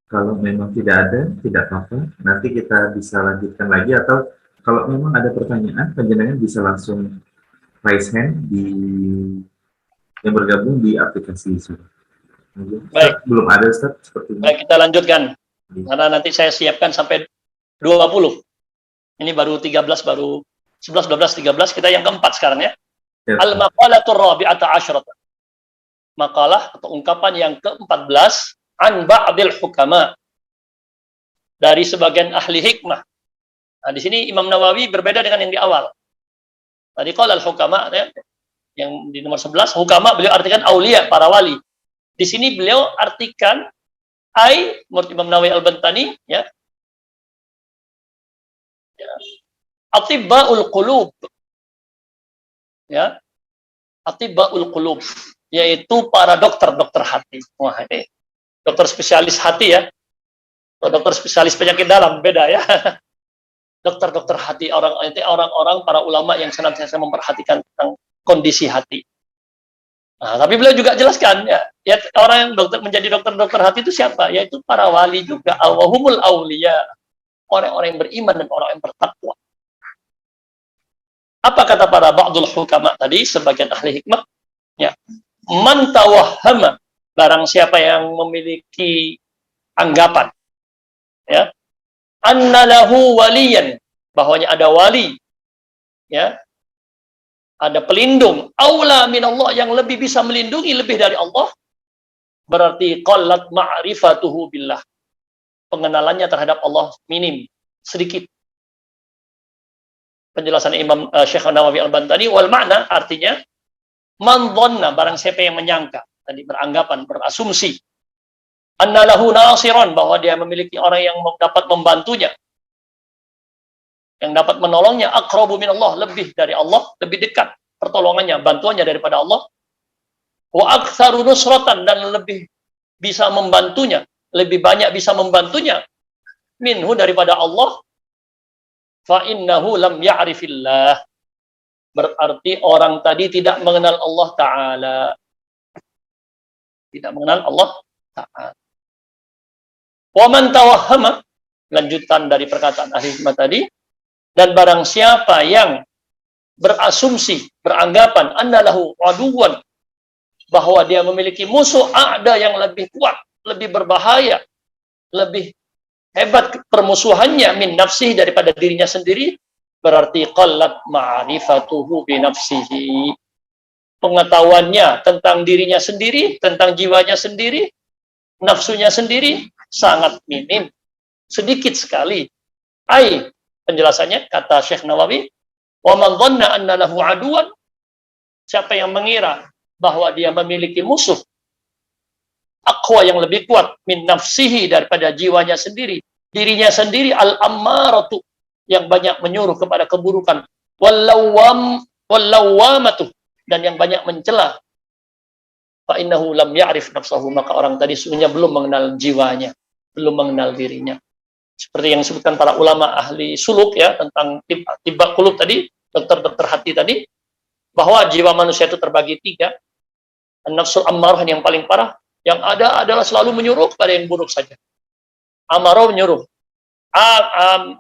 Kalau memang tidak ada, tidak apa-apa, nanti kita bisa lanjutkan lagi, atau kalau memang ada pertanyaan, panjenengan bisa langsung raise hand yang bergabung di aplikasi Zoom. Baik. Belum ada, Ustaz, sepertinya. Baik, kita lanjutkan. Karena nanti saya siapkan sampai 20. Ini baru 13, baru 11, 12, 13, kita yang keempat sekarang ya. Ya. Al-maqalatur rabi'ata asyrata. Makalah atau ungkapan yang ke-14, an ba'dil hukama, dari sebagian ahli hikmah. Nah, di sini Imam Nawawi berbeda dengan yang di awal. Tadi qala al-hukama, ya, yang di nomor 11, hukama beliau artikan aulia, para wali. Di sini beliau artikan menurut Imam Nawawi Al-Bantani, ya, atibbaul qulub, ya, atibbaul qulub, yaitu para dokter hati. Wah, ini dokter spesialis hati ya, atau dokter spesialis penyakit dalam, beda ya. Dokter hati, orang-orang para ulama yang senantiasa memperhatikan tentang kondisi hati. Nah, tapi beliau juga jelaskan, ya orang yang menjadi dokter hati itu siapa? Yaitu para wali juga, al-wahumul auliya, orang-orang yang beriman dan orang yang bertakwa. Apa kata para ba'dul hukama tadi, sebagian ahli hikmah? Ya, man tawahhama, barang siapa yang memiliki anggapan, ya, anna lahu waliyan, bahwanya ada wali, ya, ada pelindung, aula minallah, yang lebih bisa melindungi lebih dari Allah, berarti qallat ma'rifatuhu billah, pengenalannya terhadap Allah minim, sedikit. Penjelasan Imam Syekh Nawawi Al-Bantani, wal makna artinya man dhanna, barang siapa yang menyangka, tadi beranggapan, berasumsi, anna lahu nasiran, bahwa dia memiliki orang yang dapat membantunya, yang dapat menolongnya, aqrabu minallah, lebih dari Allah, lebih dekat pertolongannya, bantuannya daripada Allah, wa aktsaru nusratan, dan lebih bisa membantunya, lebih banyak bisa membantunya, minhu, daripada Allah, fa innahu lam ya'rifillah, berarti orang tadi tidak mengenal Allah Ta'ala, tidak mengenal Allah Ta'ala. Wa man tawahhama, lanjutan dari perkataan ahli hikmah tadi, dan barang siapa yang berasumsi, beranggapan annalahu aduwan, bahwa dia memiliki musuh ada yang lebih kuat, lebih berbahaya, lebih hebat permusuhannya min nafsihi, daripada dirinya sendiri, berarti qallat ma'rifatuhu bi nafsihi, pengetahuannya tentang dirinya sendiri, tentang jiwanya sendiri, nafsunya sendiri, sangat minim. Sedikit sekali. Penjelasannya, kata Syekh Nawawi, wa man dhanna anna lahu aduwan, siapa yang mengira bahwa dia memiliki musuh aqwa yang lebih kuat min nafsihi daripada jiwanya sendiri, dirinya sendiri, al-ammaratu yang banyak menyuruh kepada keburukan, wallawamatu dan yang banyak mencela, fa innahu lam ya'rif nafsahu, maka orang tadi sesungguhnya belum mengenal jiwanya, belum mengenal dirinya. Seperti yang disebutkan para ulama ahli suluk ya, tentang tiba kulub tadi, dokter-dokter hati tadi, bahwa jiwa manusia itu terbagi 3. An-nafsul ammarah yang paling parah, yang ada adalah selalu menyuruh pada yang buruk saja. Amarah menyuruh.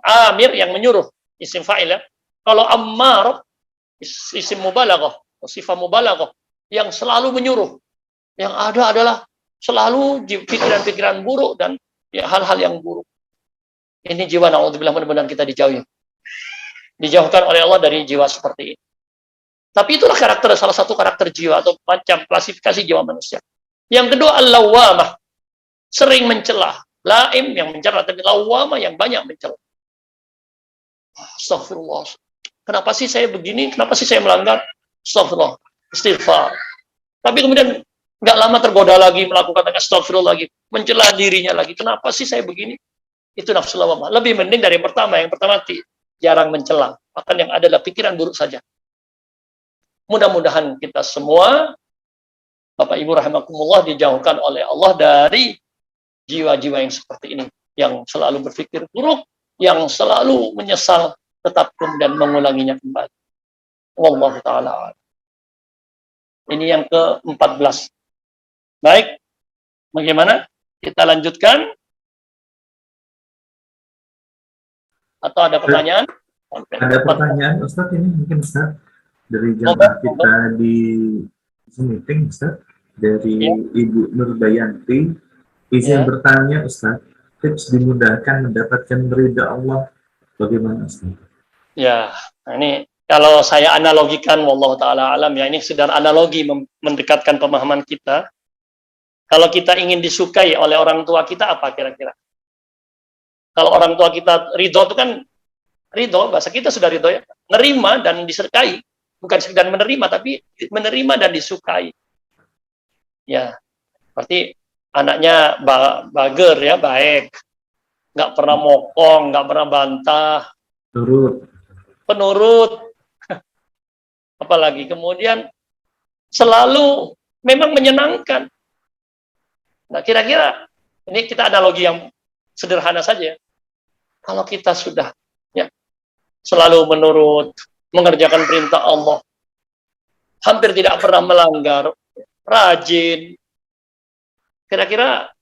Amir yang menyuruh, isim fa'il ya. Kalau ammar, isim mubalaghah, sifat mubalaghah, yang selalu menyuruh. Yang ada adalah selalu pikiran-pikiran buruk dan ya, hal-hal yang buruk. Ini jiwa, na'udzubillah, mudah-mudahan kita dijauhi. Dijauhkan oleh Allah dari jiwa seperti ini. Tapi itulah karakter, salah satu karakter jiwa atau macam klasifikasi jiwa manusia. Yang kedua, al-lawamah, sering mencela. Laim yang mencela, tapi lawamah yang banyak mencela. Astagfirullah. Kenapa sih saya begini? Kenapa sih saya melanggar? Astagfirullah. Istighfar. Tapi kemudian nggak lama tergoda lagi melakukan astagfirullah lagi, mencela dirinya lagi. Kenapa sih saya begini? Itu nafsu lawamah. Lebih mending dari yang pertama. Yang pertama jarang mencela. Bahkan yang ada adalah pikiran buruk saja. Mudah-mudahan kita semua, Bapak Ibu rahimakumullah, dijauhkan oleh Allah dari jiwa-jiwa yang seperti ini, yang selalu berpikir buruk, yang selalu menyesal, tetap kemudian mengulanginya kembali. Wallahu ta'ala. Ini yang ke-14. Baik, bagaimana? Kita lanjutkan? Atau ada pertanyaan? Ada pertanyaan, Ustadz, ini mungkin Ustadz dari jamaah kita di meeting, Ustadz, dari Ibu Nurbayanti, izin bertanya, Ustadz, tips dimudahkan mendapatkan ridha Allah, bagaimana, Ustadz? Ya, ini kalau saya analogikan, wallahu ta'ala alam ya, ini sedang analogi mendekatkan pemahaman kita. Kalau kita ingin disukai oleh orang tua kita, apa kira-kira? Kalau orang tua kita ridho itu kan, ridho, bahasa kita sudah ridho ya, nerima dan disertai. Bukan sekedar menerima, tapi menerima dan disukai. Ya, berarti anaknya bager ya, baik. Nggak pernah mokong, nggak pernah bantah. Penurut. Apalagi kemudian selalu memang menyenangkan. Nah, kira-kira ini kita analogi yang sederhana saja. Kalau kita sudah ya selalu menurut, mengerjakan perintah Allah, hampir tidak pernah melanggar, rajin, kira-kira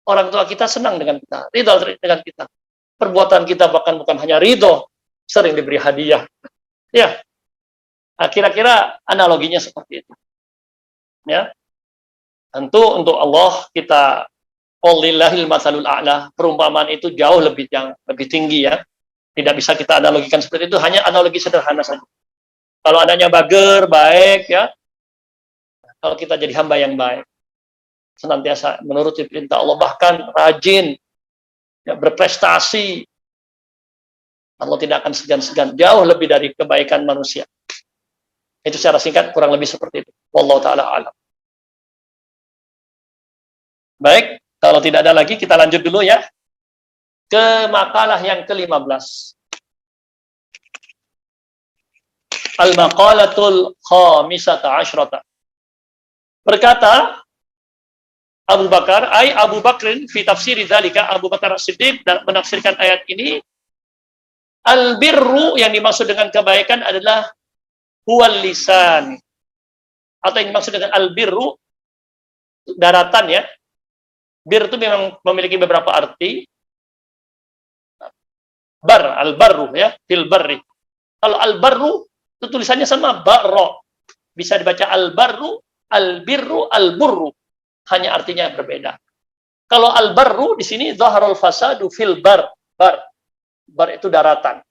orang tua kita senang dengan kita, ridho dengan kita. Perbuatan kita bahkan bukan hanya ridho, sering diberi hadiah. Ya, nah, kira-kira analoginya seperti itu. Ya, tentu untuk Allah kita, wallillahil matsalul a'la, perumpamaan itu jauh lebih tinggi ya. Tidak bisa kita analogikan seperti itu, hanya analogi sederhana saja. Kalau adanya bager, baik ya. Kalau kita jadi hamba yang baik, senantiasa menuruti perintah Allah, bahkan rajin, ya, berprestasi, Allah tidak akan segan-segan, jauh lebih dari kebaikan manusia. Itu secara singkat kurang lebih seperti itu. Wallahu ta'ala alam. Baik, kalau tidak ada lagi kita lanjut dulu ya ke makalah yang ke-15. Al-maqalatul khamisata asyrata. Berkata Abu Bakar, Abu Bakrin fi tafsiri dzalika, Abu Bakar As-Siddiq menafsirkan ayat ini, al-birru yang dimaksud dengan kebaikan adalah huwal lisan. Atau yang dimaksud dengan al-birru daratan ya. Bir itu memang memiliki beberapa arti. Al-barru ya, fil barri. Kalau al-barru itu tulisannya sama barro. Bisa dibaca al-barru, al-birru, al-burru. Hanya artinya berbeda. Kalau al-barru di sini zaharul fasadu fil bar. Bar itu daratan.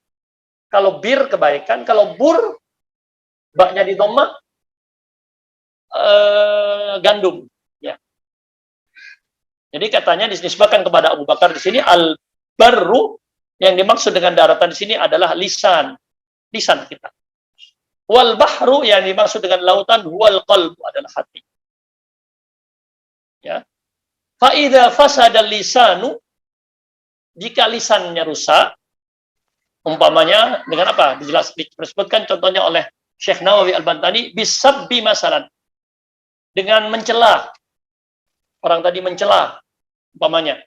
Kalau bir kebaikan, kalau bur baknya di dhamma gandum. Ya. Jadi katanya dinisbahkan kepada Abu Bakar di sini al-barru, yang dimaksud dengan daratan di sini adalah lisan kita. Wal bahru, yang dimaksud dengan lautan, wal qalbu, adalah hati. Ya. Fa idza fasada lisanu, jika lisannya rusak, umpamanya dengan apa? Disebutkan contohnya oleh Syekh Nawawi Al-Bantani, bisabbi masalan, dengan mencela. Orang tadi mencela, umpamanya.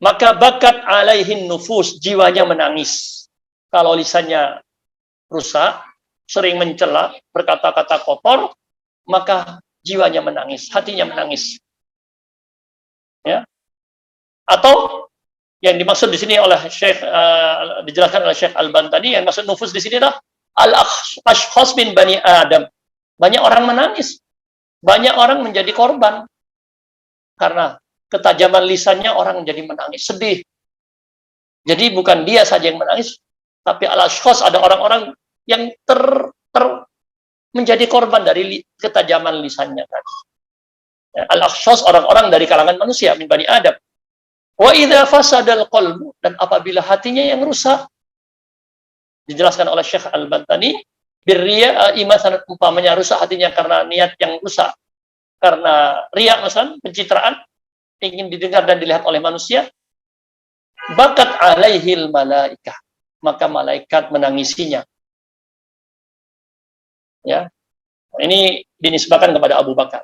Maka bakat alaihin nufus, jiwanya menangis. Kalau lisannya rusak, sering mencela, berkata-kata kotor, maka jiwanya menangis, hatinya menangis. Ya. Atau yang dimaksud di sini oleh Syekh, dijelaskan oleh Syekh Al-Bantani, yang maksud nufus di sini adalah al-ashkhas min bani Adam. Banyak orang menangis, banyak orang menjadi korban karena ketajaman lisannya, orang menjadi menangis, sedih. Jadi bukan dia saja yang menangis, tapi al-ashkhas, ada orang-orang yang menjadi korban dari ketajaman lisannya. Al-ashkhas, orang-orang dari kalangan manusia, min bani Adam. Wa idza fasadal qalbu, dan apabila hatinya yang rusak, dijelaskan oleh Syekh Al-Bantani, birriya imasan, umpamanya rusak hatinya karena niat yang rusak, karena riya, misalnya pencitraan, ingin didengar dan dilihat oleh manusia, bakat alaihil malaikah, maka malaikat menangisinya. Ya, ini dinisbahkan kepada Abu Bakar.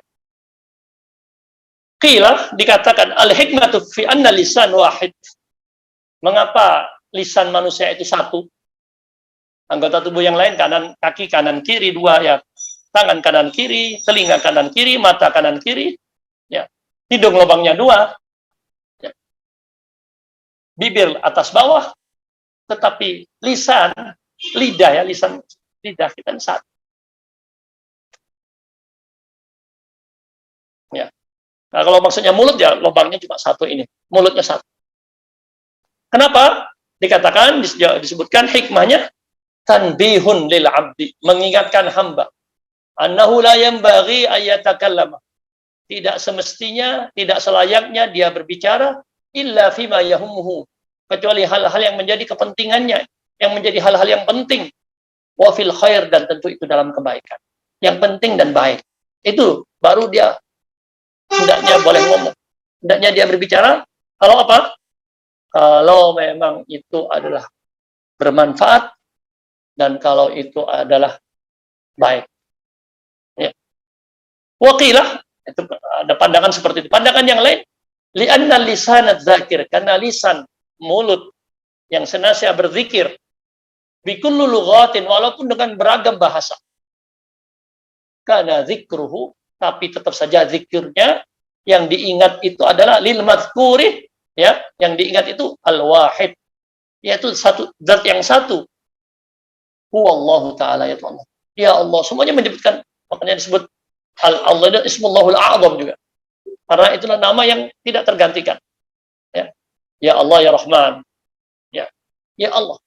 Qila, dikatakan al-hikmatu fi anna lisan wahid. Mengapa lisan manusia itu satu? Anggota tubuh yang lain, kanan kaki, kanan kiri, dua, ya. Tangan kanan kiri, telinga kanan kiri, mata kanan kiri, ya. Hidung lubangnya dua, ya. Bibir atas bawah, tetapi lisan, lidah, ya, lidah kita satu. Ya. Nah, kalau maksudnya mulut, ya lubangnya cuma satu ini, mulutnya satu. Kenapa? Dikatakan, disebutkan hikmahnya, tanbihun lil abdi, mengingatkan hamba, annahu la yanbaghi ayatakallama, tidak semestinya, tidak selayaknya dia berbicara, illa fima yahumuhu, kecuali hal-hal yang menjadi kepentingannya, yang menjadi hal-hal yang penting, wa fil khair, dan tentu itu dalam kebaikan, yang penting dan baik, itu baru dia hendaknya boleh ngomong, hendaknya dia berbicara. Kalau apa? Kalau memang itu adalah bermanfaat, dan kalau itu adalah baik. Ya. Waqilah, itu ada pandangan seperti itu. Pandangan yang lain, li'anna lisanat zakir, karena lisan, mulut yang senantiasa berzikir, bikullu lughatin, walaupun dengan beragam bahasa, karena zikruhu, tapi tetap saja zikirnya yang diingat itu adalah lil madhkuri, ya, yang diingat itu al-wahid, yaitu satu zat yang satu. Huwallahu ta'ala, ya Allah. Ya Allah, semuanya menyebutkan, makanya disebut Allah itu Ismullahul A'zam juga. Karena itulah nama yang tidak tergantikan. Ya, ya Allah, ya Rahman. Ya, ya Allah.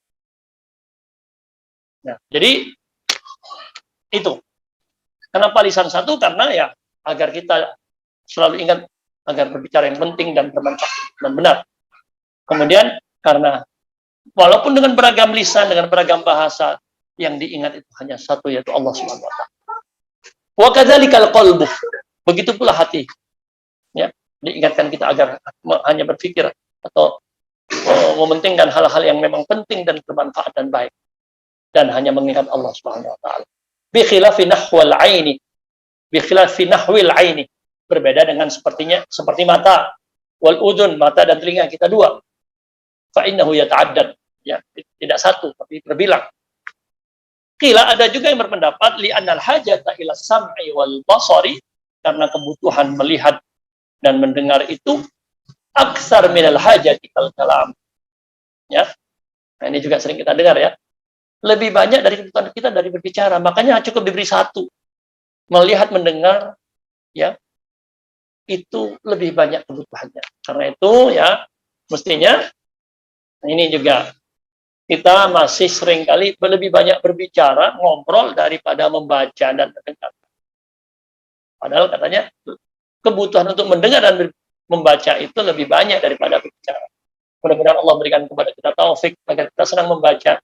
Nah, jadi itu. Kenapa lisan satu? Karena ya agar kita selalu ingat, agar berbicara yang penting dan bermanfaat dan benar. Kemudian karena walaupun dengan beragam lisan, dengan beragam bahasa, yang diingat itu hanya satu, yaitu Allah Subhanahu wa taala. Wa kadzalikal qalbu, begitu pula hati. Ya, diingatkan kita agar hanya berpikir atau mementingkan hal-hal yang memang penting dan bermanfaat dan baik, dan hanya mengingat Allah Subhanahu wa taala. Bi khilafi nahwal aini, bi khilafi nahwil aini, berbeda dengan seperti mata, wal udhun, mata dan telinga kita dua. Fa innahu yata'addad, ya, tidak satu tapi berbilang. Qila, ada juga yang berpendapat li annal hajata ila sam'i wal basari, karena kebutuhan melihat dan mendengar itu aksar minal hajati kal kalam. Ya. Nah, ini juga sering kita dengar, ya. Lebih banyak dari kebutuhan kita dari berbicara, makanya cukup diberi satu. Melihat, mendengar, ya, itu lebih banyak kebutuhannya. Karena itu, ya, mestinya ini juga kita masih seringkali lebih banyak berbicara, ngobrol daripada membaca dan mendengar. Padahal katanya kebutuhan untuk mendengar dan membaca itu lebih banyak daripada berbicara. Mudah-mudahan Allah berikan kepada kita taufik agar kita senang membaca,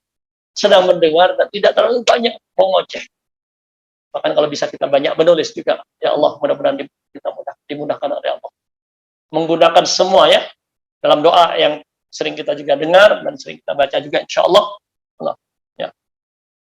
senang mendengar, dan tidak terlalu banyak mengoceh. Bahkan kalau bisa kita banyak menulis juga. Ya Allah, mudah-mudahan kita dimudahkan oleh Allah. Menggunakan semua ya dalam doa yang sering kita juga dengar dan sering kita baca juga, insya Allah. Ya.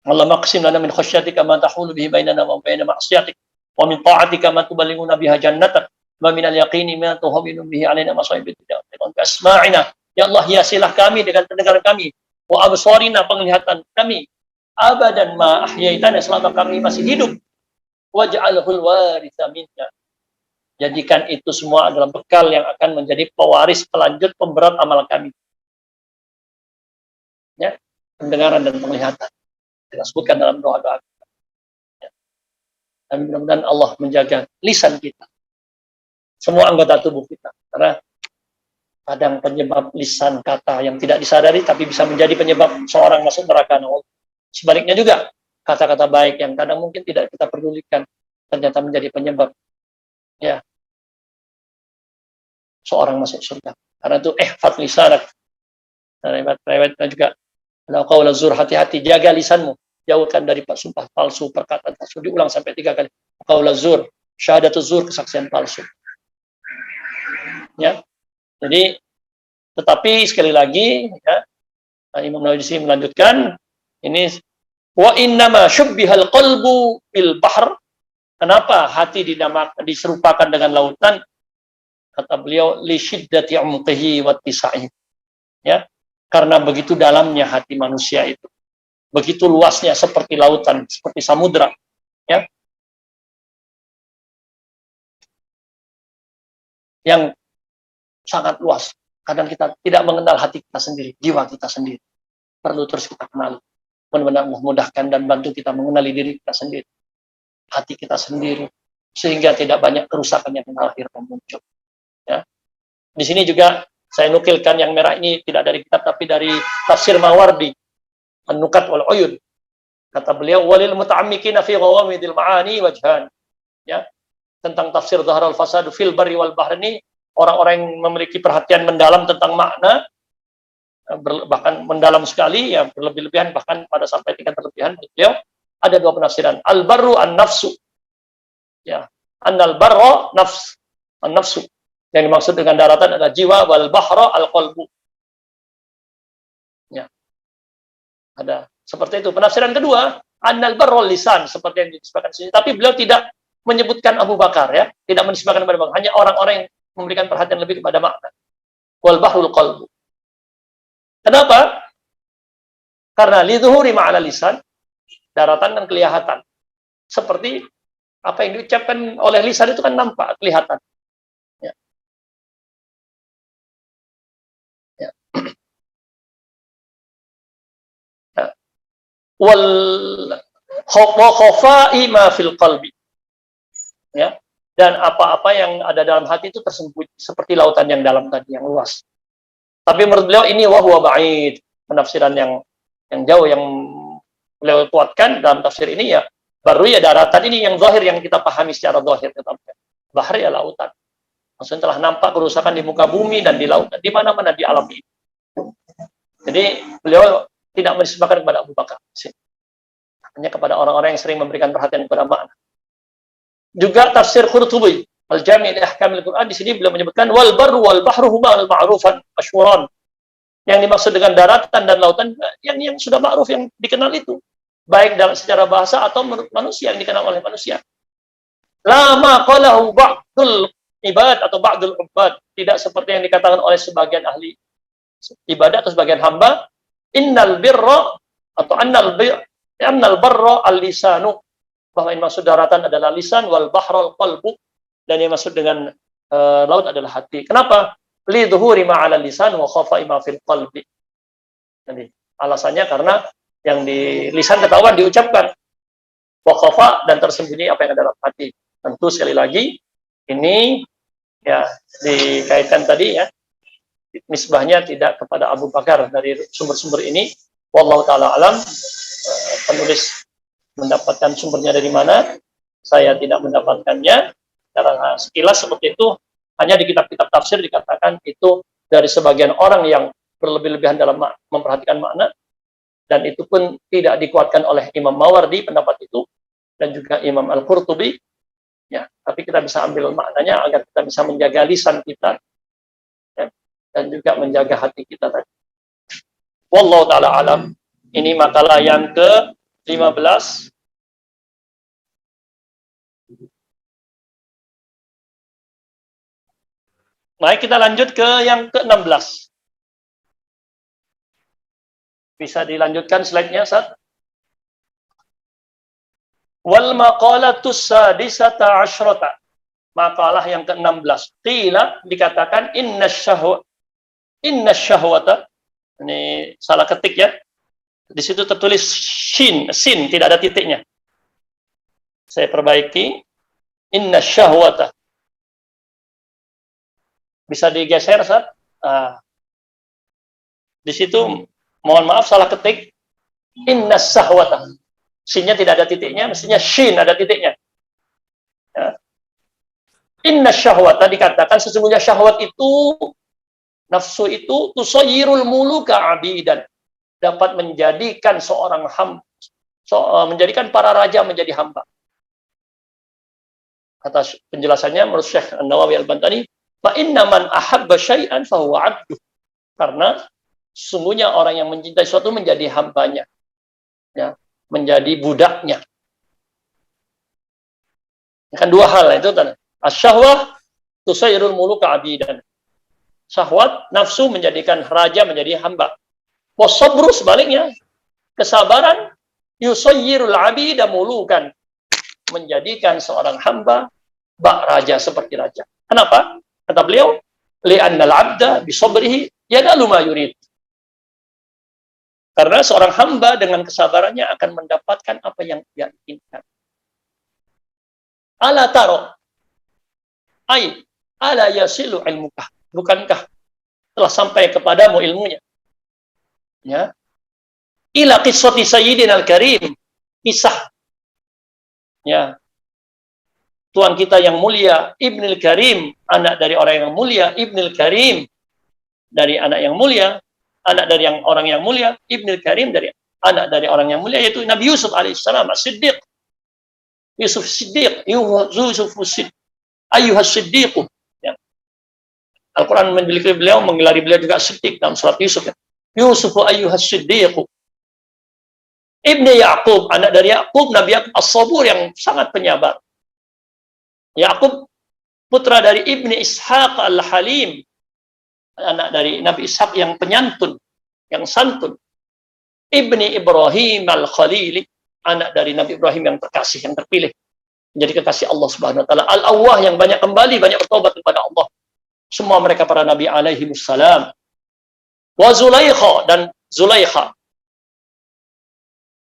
Allah maqsim lana min khasyatika ma tahulu bihi bainana wa baina ma'siyatik wa min ta'atika ma tuballighuna biha jannatak wa min al-yaqini ma tuhawwinu bihi alaina masa'ibid dunya wa asma'ina. Ya Allah, hiasilah kami dengan pendengaran kami, wa absarina, penglihatan kami, abadan ma ahyaitana, selama kami masih hidup, waj'alhul waritha minna. Jadikan itu semua adalah bekal yang akan menjadi pewaris, pelanjut, pemberat amal kami. Ya, pendengaran dan penglihatan kita sebutkan dalam doa-doa. Ya. Dan mudah-mudahan Allah menjaga lisan kita, semua anggota tubuh kita, karena kadang penyebab lisan kata yang tidak disadari tapi bisa menjadi penyebab seorang masuk neraka. Sebaliknya juga kata-kata baik yang kadang mungkin tidak kita pedulikan ternyata menjadi penyebab ya seorang masuk surga. Karena itu ihfaz lisanak. Riwayatnya juga la qaula zur, hati-hati jaga lisanmu, jauhkan dari sumpah palsu, perkataan palsu. Diulang sampai 3 kali. Qaula zur, syahadatu zur, kesaksian palsu. Ya. Jadi tetapi sekali lagi ya, Imam Nawawi melanjutkan ini wa innama syubbihal qalbu bil bahr. Kenapa hati diserupakan dengan lautan? Kata beliau, li syiddati umqihi wa tisa'i. Ya, karena begitu dalamnya hati manusia itu. Begitu luasnya seperti lautan, seperti samudra, ya. Yang sangat luas. Kadang kita tidak mengenal hati kita sendiri, jiwa kita sendiri. Perlu terus kita kenali. Benar-benar memudahkan dan bantu kita mengenali diri kita sendiri. Hati kita sendiri. Sehingga tidak banyak kerusakan yang lahir dan muncul. Ya. Di sini juga saya nukilkan yang merah ini tidak dari kitab tapi dari tafsir Mawardi, An-Nukat wal Uyun. Kata beliau, walil muta'ammikina fi ghawamidil ma'ani wajhan. Ya. Tentang tafsir Dhahar al-Fasadu fil barri wal bahr ini, orang-orang yang memiliki perhatian mendalam tentang makna, bahkan mendalam sekali, ya berlebih-lebihan, bahkan pada sampai tingkat berlebihan, beliau ada 2 penafsiran. Al-barru an-nafsu. Ya, an-barra nafs, an-nafsu. Yang dimaksud dengan daratan adalah jiwa, wal bahra al-qalbu. Ya. Ada seperti itu. Penafsiran kedua, annal barra lisan, seperti yang disebutkan sini. Tapi beliau tidak menyebutkan Abu Bakar, ya. Tidak menisbahkan kepada Abu Bakar. Hanya orang-orang yang memberikan perhatian lebih kepada makna. Wal bahrul qalbu. Kenapa? Karena lidzuhuri ma'ala lisan, daratan dan kelihatan. Seperti apa yang diucapkan oleh lisan itu kan nampak, kelihatan. Wal khafa'i ma fil qalbi, ya, dan apa-apa yang ada dalam hati itu tersembunyi seperti lautan yang dalam tadi, yang luas. Tapi menurut beliau ini wa huwa ba'id, penafsiran yang jauh yang beliau kuatkan dalam tafsir ini, ya baru ya daratan ini yang zahir yang kita pahami secara zahir. Bahar ya lautan, maksudnya telah nampak kerusakan di muka bumi dan di lautan, di mana-mana di alam ini. Jadi beliau tidak menisbahkan kepada Abu Bakar, hanya kepada orang-orang yang sering memberikan perhatian kepada makna. Juga tafsir Qurtubi Al-Jami' li Ahkamil Quran, di sini beliau menyebutkan wal barru wal bahru huma al-ma'rufan masyhuran. Yang dimaksud dengan daratan dan lautan yang sudah ma'ruf, yang dikenal itu, baik dalam secara bahasa atau menurut manusia, yang dikenal oleh manusia. La ma qalahu ba'dul ibad atau ba'dul ubad, tidak seperti yang dikatakan oleh sebagian ahli ibadah atau sebagian hamba. Innal birra atau annal barra al-lisanu, bahwa yang maksud daratan adalah lisan, wal bahral qalbu, dan yang maksud dengan laut adalah hati. Kenapa? Li dhuhuri ma'ala lisan wa khafa'i ma fil qalbi. Jadi alasannya karena yang di lisan ketahuan diucapkan, wa khafa, dan tersembunyi apa yang ada dalam hati. Tentu sekali lagi ini ya dikaitkan tadi ya, nisbahnya tidak kepada Abu Bakar dari sumber-sumber ini. Wallahu ta'ala alam. Penulis mendapatkan sumbernya dari mana, saya tidak mendapatkannya. Karena sekilas seperti itu, hanya di kitab-kitab tafsir dikatakan itu dari sebagian orang yang berlebih-lebihan dalam memperhatikan makna, dan itu pun tidak dikuatkan oleh Imam Mawardi pendapat itu, dan juga Imam Al-Qurtubi. Ya, tapi kita bisa ambil maknanya agar kita bisa menjaga lisan kita, ya, dan juga menjaga hati kita tadi. Wallahu ta'ala alam. Ini makalah yang ke-15. Baik, kita lanjut ke yang ke-16. Bisa dilanjutkan slide-nya, Ustaz? Wal maqalatus sadisata asyrata. Makalah yang ke-16. Qila, dikatakan inna syahwata. Ini salah ketik ya. Di situ tertulis sin, tidak ada titiknya. Saya perbaiki. Inna syahwata. Bisa digeser, Ustaz? Di situ, mohon maaf, salah ketik. Inna syahwata. Sinnya tidak ada titiknya, mestinya shin ada titiknya. Ya. Inna syahwata, dikatakan sesungguhnya syahwat itu, nafsu itu, tusayyirul muluka abidan. Dapat menjadikan seorang hamba, menjadikan para raja menjadi hamba. Kata penjelasannya menurut Syekh An-Nawawi Al-Bantani, fa inna man ahabba syai'an fa huwa 'abduh. Karena sesungguhnya orang yang mencintai sesuatu menjadi hambanya. Ya, menjadi budaknya. Kan dua hal itu tadi. Asy-syahwah tusayyirul muluka 'abidan. Syahwat, nafsu menjadikan raja menjadi hamba. Wasabru sebaliknya, kesabaran yusayyirul 'abida mulukan, menjadikan seorang hamba bak raja seperti raja. Kenapa? Kata beliau, li'annal 'abda bisabrihi yanalu ma yurid. Karena seorang hamba dengan kesabarannya akan mendapatkan apa yang dia inginkan. Ala taro, ala yasilu ilmukah. Bukankah telah sampai kepadamu ilmunya? Ya. Ila qissati sayyidina al-karim. Kisah. Ya. Tuhan kita yang mulia, Ibnul Karim, anak dari orang yang mulia, Ibnul Karim, dari anak yang mulia, anak dari orang yang mulia, Ibnul Karim, dari anak dari orang yang mulia, yaitu Nabi Yusuf alaihissalam, As-Siddiq. Yusuf Siddiq, Yusuf Siddiq, Ayyuhas Siddiqu. Ya. Al-Quran menggelari beliau juga Siddiq dalam surat Yusuf. Ya. Yusuf Ayyuhas Siddiqu. Ibnu Ya'qub, anak dari Ya'qub, Nabi Ya'qub As-Sabur yang sangat penyabar. Ya'qub, putra dari Ibni Ishaq Al-Halim, anak dari Nabi Ishaq yang penyantun, yang santun. Ibni Ibrahim Al-Khalili, anak dari Nabi Ibrahim yang terkasih, yang terpilih, menjadi kekasih Allah Subhanahu wa taala. Al-Awwah, yang banyak kembali, banyak bertobat kepada Allah. Semua mereka para nabi alaihi wassalam. Wa Zulaikha, dan Zulaikha.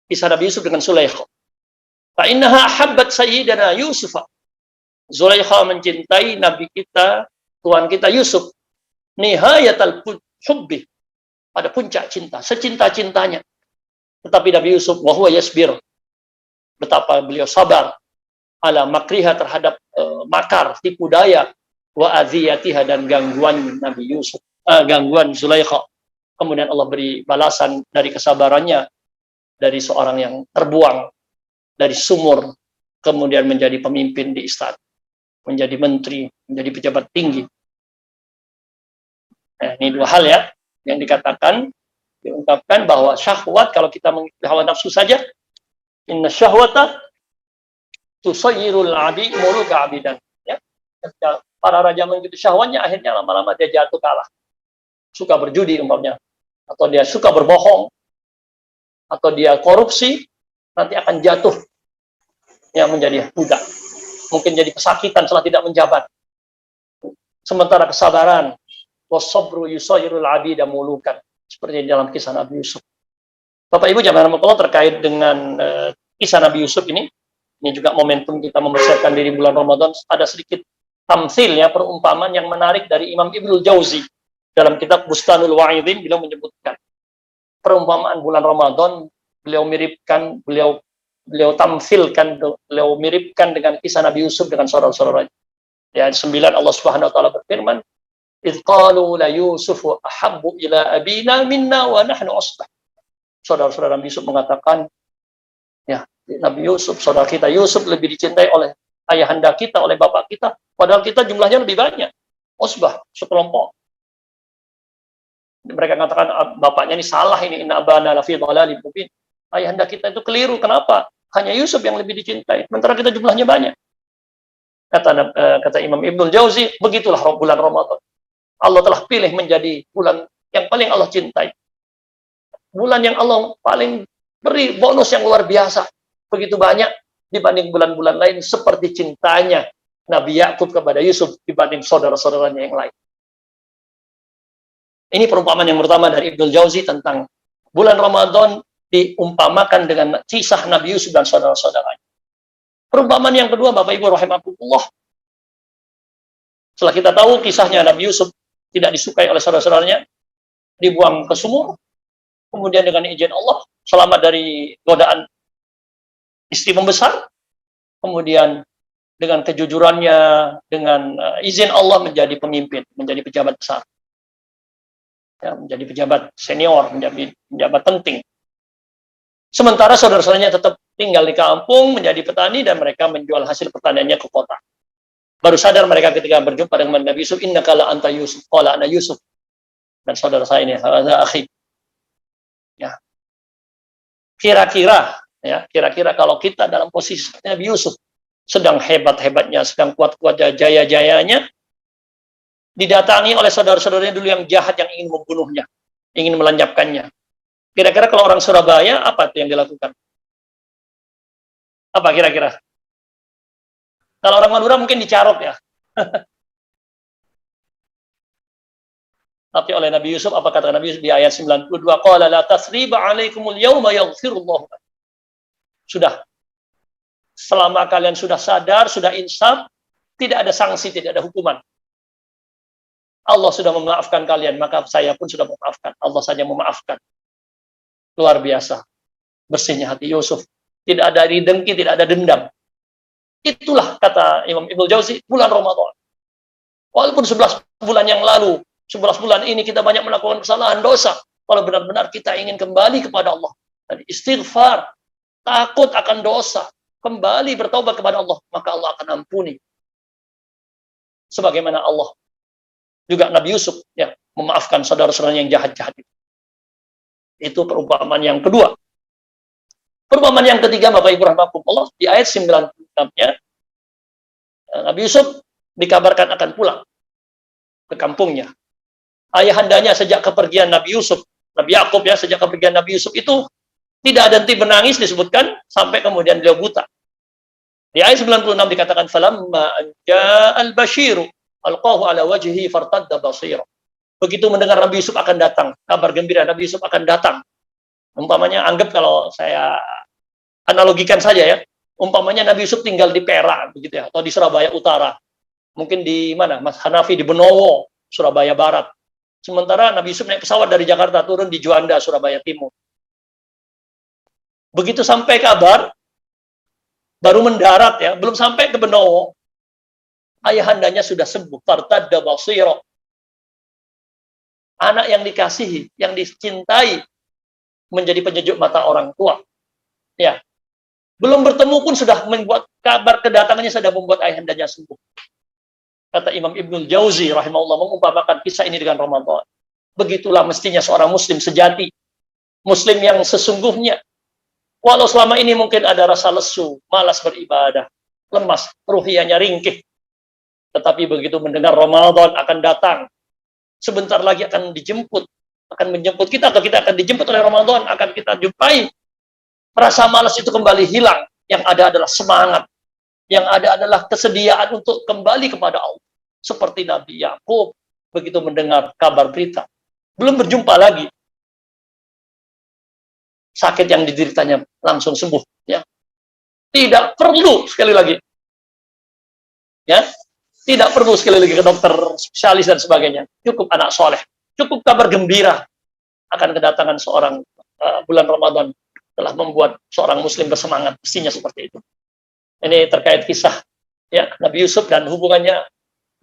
Kisah Nabi Yusuf dengan Zulaikha. Fa innaha ahabbat sayyidana Yusuf. Zulaikha mencintai Nabi kita, Tuhan kita Yusuf. Nihayatal hubbi, pada puncak cinta, secinta-cintanya. Tetapi Nabi Yusuf, wa huwa yasbir, betapa beliau sabar ala makriha, terhadap makar, tipu daya, wa aziyatiha, dan gangguan Nabi Yusuf, gangguan Zulaikha. Kemudian Allah beri balasan dari kesabarannya, dari seorang yang terbuang dari sumur, kemudian menjadi pemimpin di istana, menjadi menteri, menjadi pejabat tinggi. Nah, ini dua hal ya yang dikatakan, diungkapkan bahwa syahwat, kalau kita mengikuti hawa nafsu saja, inna syahwata tusayyirul 'abdi muluka 'abidan. Ya, ketika para raja mengikuti syahwatnya, akhirnya lama-lama dia jatuh kalah, suka berjudi umpamanya, atau dia suka berbohong, atau dia korupsi, nanti akan jatuh yang menjadi budak, mungkin jadi pesakitan setelah tidak menjabat. Sementara kesabaran, wasabru yusayyirul 'abida mulukan, seperti dalam kisah Nabi Yusuf. Bapak Ibu jamaah Allah, terkait dengan kisah Nabi Yusuf ini juga momentum kita mempersiapkan diri bulan Ramadan. Ada sedikit tamsil ya, perumpamaan yang menarik dari Imam Ibnul Jauzi dalam kitab Bustanul Wa'idhin. Beliau menyebutkan perumpamaan bulan Ramadan, beliau miripkan, beliau beliau tamfilkan, beliau miripkan dengan kisah Nabi Yusuf dengan saudara-saudaranya. Ya, 9 Allah Subhanahu wa taala berfirman, "Idz qalu la Yusufu ahabbu ila abina minna wa nahnu usbah." Saudara-saudara Nabi Yusuf mengatakan, ya, Nabi Yusuf, saudara kita Yusuf lebih dicintai oleh ayahanda kita, oleh bapak kita, padahal kita jumlahnya lebih banyak. Usbah, sekelompok. Mereka mengatakan bapaknya ini salah ini, inna abana lafi dhalalin mubin. Ayahanda kita itu keliru. Kenapa? Hanya Yusuf yang lebih dicintai, sementara kita jumlahnya banyak. Kata Imam Ibnul Jauzi, begitulah bulan Ramadan. Allah telah pilih menjadi bulan yang paling Allah cintai. Bulan yang Allah paling beri bonus yang luar biasa. Begitu banyak dibanding bulan-bulan lain, seperti cintanya Nabi Yakub kepada Yusuf dibanding saudara-saudaranya yang lain. Ini perumpamaan yang pertama dari Ibnul Jauzi tentang bulan Ramadan diumpamakan dengan kisah Nabi Yusuf dan saudara-saudaranya. Perumpamaan yang kedua, Bapak Ibu rahimakumullah, setelah kita tahu kisahnya Nabi Yusuf tidak disukai oleh saudara-saudaranya, dibuang ke sumur, kemudian dengan izin Allah selamat dari godaan istri pembesar, kemudian dengan kejujurannya, dengan izin Allah menjadi pemimpin, menjadi pejabat besar, ya, menjadi pejabat senior, menjadi pejabat penting. Sementara saudara-saudaranya tetap tinggal di kampung, menjadi petani, dan mereka menjual hasil pertaniannya ke kota. Baru sadar mereka ketika berjumpa dengan Nabi Yusuf, innaka la anta Yusuf, qala ana Yusuf. Dan saudara saya ini, hadza akhi. Ya. Kira-kira kalau kita dalam posisi Nabi Yusuf, sedang hebat-hebatnya, sedang kuat-kuatnya, jaya-jayanya, didatangi oleh saudara-saudaranya dulu yang jahat yang ingin membunuhnya, ingin melenyapkannya. Kira-kira kalau orang Surabaya, apa itu yang dilakukan? Apa kira-kira? Kalau orang Madura mungkin dicarok ya. Tapi oleh Nabi Yusuf, apa kata Nabi Yusuf di ayat 92? Qala la tasriba 'alaikumul yauma yaghfirullahu. Sudah. Selama kalian sudah sadar, sudah insaf, tidak ada sanksi, tidak ada hukuman. Allah sudah memaafkan kalian, maka saya pun sudah memaafkan. Allah saja memaafkan. Luar biasa. Bersihnya hati Yusuf. Tidak ada dengki, tidak ada dendam. Itulah kata Imam Ibnul Jauzi, bulan Ramadan. Walaupun 11 bulan yang lalu, 11 bulan ini kita banyak melakukan kesalahan, dosa. Kalau benar-benar kita ingin kembali kepada Allah, dan istighfar, takut akan dosa, kembali bertaubat kepada Allah, maka Allah akan ampuni. Sebagaimana Allah juga Nabi Yusuf ya memaafkan saudara-saudaranya yang jahat-jahat itu. Itu perumpamaan yang kedua. Perumpamaan yang ketiga, Bapak Ibu rahimakumullah, di ayat 96-nya, Nabi Yusuf dikabarkan akan pulang ke kampungnya. Ayahandanya sejak kepergian Nabi Yusuf, Nabi Yakub ya, sejak kepergian Nabi Yusuf itu tidak ada henti menangis disebutkan sampai kemudian beliau buta. Di ayat 96 dikatakan falamma ja'al basyiru alqahu ala wajhihi fartadda basira. Begitu mendengar Nabi Yusuf akan datang, kabar gembira Nabi Yusuf akan datang. Umpamanya anggap kalau saya analogikan saja ya, umpamanya Nabi Yusuf tinggal di Perak begitu ya, atau di Surabaya Utara. Mungkin di mana? Mas Hanafi di Benowo, Surabaya Barat. Sementara Nabi Yusuf naik pesawat dari Jakarta turun di Juanda, Surabaya Timur. Begitu sampai kabar, baru mendarat ya, belum sampai ke Benowo, ayahandanya sudah sembuh. Fartadda basira. Anak yang dikasihi, yang dicintai, menjadi penyejuk mata orang tua. Ya, belum bertemu pun sudah membuat kabar kedatangannya sudah membuat ayahandanya sembuh. Kata Imam Ibnul Jauzi rahimahullah mengumpamakan kisah ini dengan Ramadan. Begitulah mestinya seorang muslim sejati, muslim yang sesungguhnya. Walau selama ini mungkin ada rasa lesu, malas beribadah, lemas, ruhiyahnya ringkih. Tetapi begitu mendengar Ramadan akan datang, sebentar lagi akan dijemput, akan menjemput kita, atau kita akan dijemput oleh Ramadan, akan kita jumpai. Rasa malas itu kembali hilang. Yang ada adalah semangat. Yang ada adalah kesediaan untuk kembali kepada Allah. Seperti Nabi Yakub, begitu mendengar kabar berita. Belum berjumpa lagi. Sakit yang dideritanya langsung sembuh. Ya. Tidak perlu, sekali lagi. Ya. Tidak perlu sekali lagi ke dokter spesialis dan sebagainya. Cukup anak soleh. Cukup kabar gembira akan kedatangan seorang bulan Ramadan telah membuat seorang muslim bersemangat, mestinya seperti itu. Ini terkait kisah ya Nabi Yusuf dan hubungannya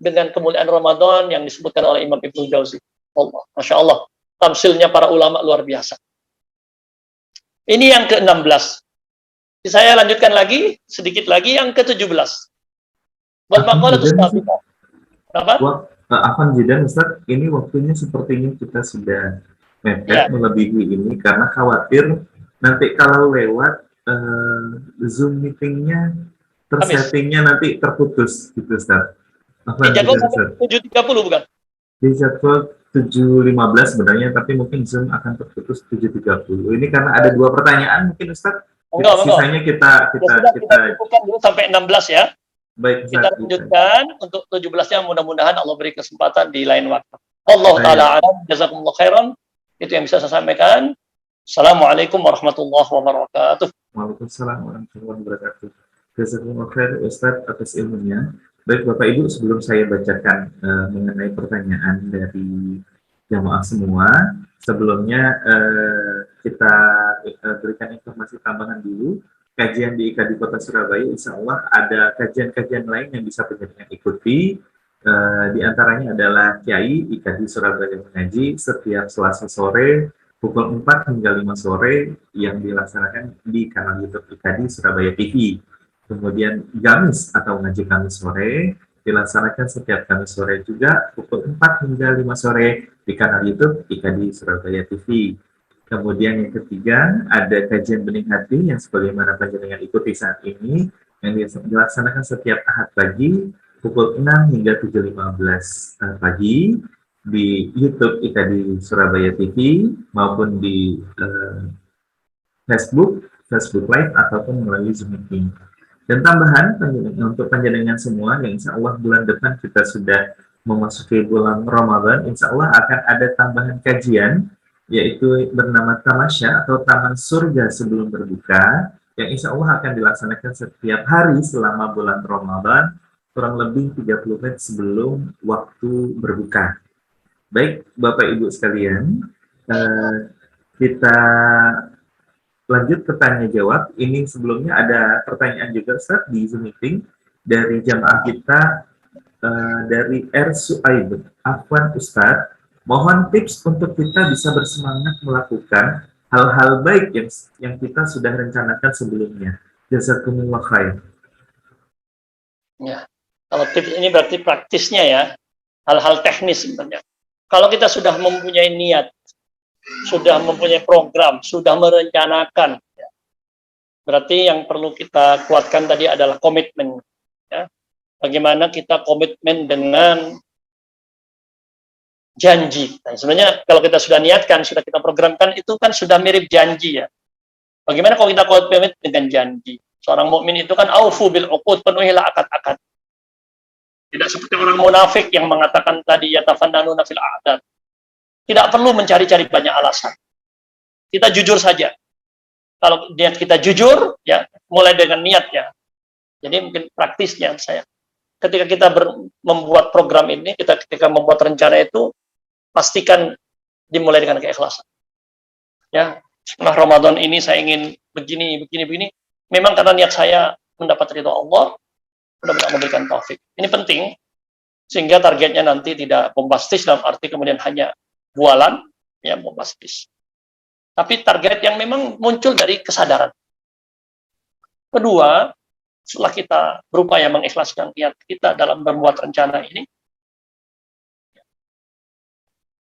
dengan kemuliaan Ramadan yang disebutkan oleh Imam Ibnu Jauzi. Allah, Masya Allah, tamsilnya para ulama luar biasa. Ini yang ke-16. Saya lanjutkan lagi, sedikit lagi yang ke-17. Wal maqalatu sabiqah. Apa? Afwan jidan Ustaz, ini waktunya sepertinya kita sudah mepet melebihi ini karena khawatir nanti kalau lewat Zoom meetingnya tersettingnya nanti terputus gitu Ustaz. Dijadwal sampai 7.30 bukan? Dijadwal 7.15 sebenarnya, tapi mungkin Zoom akan terputus 7.30. Ini karena ada 2 pertanyaan mungkin Ustaz. Sisanya kita cukupkan dulu sampai 16 ya. Baik, kita lanjutkan untuk 17-nya, mudah-mudahan Allah beri kesempatan di lain waktu. Allah taala alam, jazakumullah khairan. Itu yang bisa saya sampaikan. Assalamualaikum warahmatullahi wabarakatuh. Waalaikumsalam warahmatullahi wabarakatuh. Jazakumullah khair Ustaz atas ilmunya. Baik Bapak Ibu, sebelum saya bacakan mengenai pertanyaan dari jamaah semua, sebelumnya kita berikan informasi tambahan dulu. Kajian di IKADI Kota Surabaya, insya Allah ada kajian-kajian lain yang bisa penjenengan ikuti. Di antaranya adalah Kiai IKADI Surabaya Mengaji setiap Selasa sore pukul 4 hingga 5 sore yang dilaksanakan di kanal YouTube IKADI Surabaya TV. Kemudian Gamis atau ngaji Kamis sore dilaksanakan setiap Kamis sore juga pukul 4 hingga 5 sore di kanal YouTube IKADI Surabaya TV. Kemudian yang ketiga, ada kajian bening hati yang sebagaimana panjenengan ikuti saat ini, yang dilaksanakan setiap Ahad pagi, pukul 6 hingga 7.15 pagi, di YouTube IKADI Surabaya TV, maupun di Facebook Live, ataupun melalui Zoom Meeting. Dan tambahan, untuk panjenengan semua, yang insya Allah bulan depan kita sudah memasuki bulan Ramadan, insya Allah akan ada tambahan kajian, yaitu bernama Tamasya atau Taman Surga Sebelum Berbuka, yang insya Allah akan dilaksanakan setiap hari selama bulan Ramadan, kurang lebih 30 menit sebelum waktu berbuka. Baik, Bapak Ibu sekalian, kita lanjut ke tanya jawab. Ini sebelumnya ada pertanyaan juga Ustaz di Zoom Meeting dari jamaah kita, dari R. Suaib. Afwan Ustaz, mohon tips untuk kita bisa bersemangat melakukan hal-hal baik yang kita sudah rencanakan sebelumnya. Jazakumullah khair. Ya, kalau tips ini berarti praktisnya ya, hal-hal teknis sebenarnya. Kalau kita sudah mempunyai niat, sudah mempunyai program, sudah merencanakan, ya, berarti yang perlu kita kuatkan tadi adalah komitmen. Ya. Bagaimana kita komitmen dengan janji. Nah, sebenarnya kalau kita sudah niatkan, sudah kita programkan, itu kan sudah mirip janji ya. Bagaimana kalau kita komitmen dengan janji? Seorang mukmin itu kan aufu bil uqud, penuhilah akad-akad. Tidak seperti orang munafik yang mengatakan tadi yatafannanuna fil a'dad. Tidak perlu mencari-cari banyak alasan. Kita jujur saja. Kalau niat kita jujur, ya mulai dengan niatnya. Jadi mungkin praktisnya saya. Ketika kita membuat program ini, ketika membuat rencana itu, pastikan dimulai dengan keikhlasan. Ya, setelah Ramadan ini saya ingin begini. Memang karena niat saya mendapat ridho Allah, mudah-mudahan memberikan taufik. Ini penting, sehingga targetnya nanti tidak bombastis dalam arti kemudian hanya bualan, ya bombastis. Tapi target yang memang muncul dari kesadaran. Kedua, setelah kita berupaya mengikhlaskan niat kita dalam membuat rencana ini,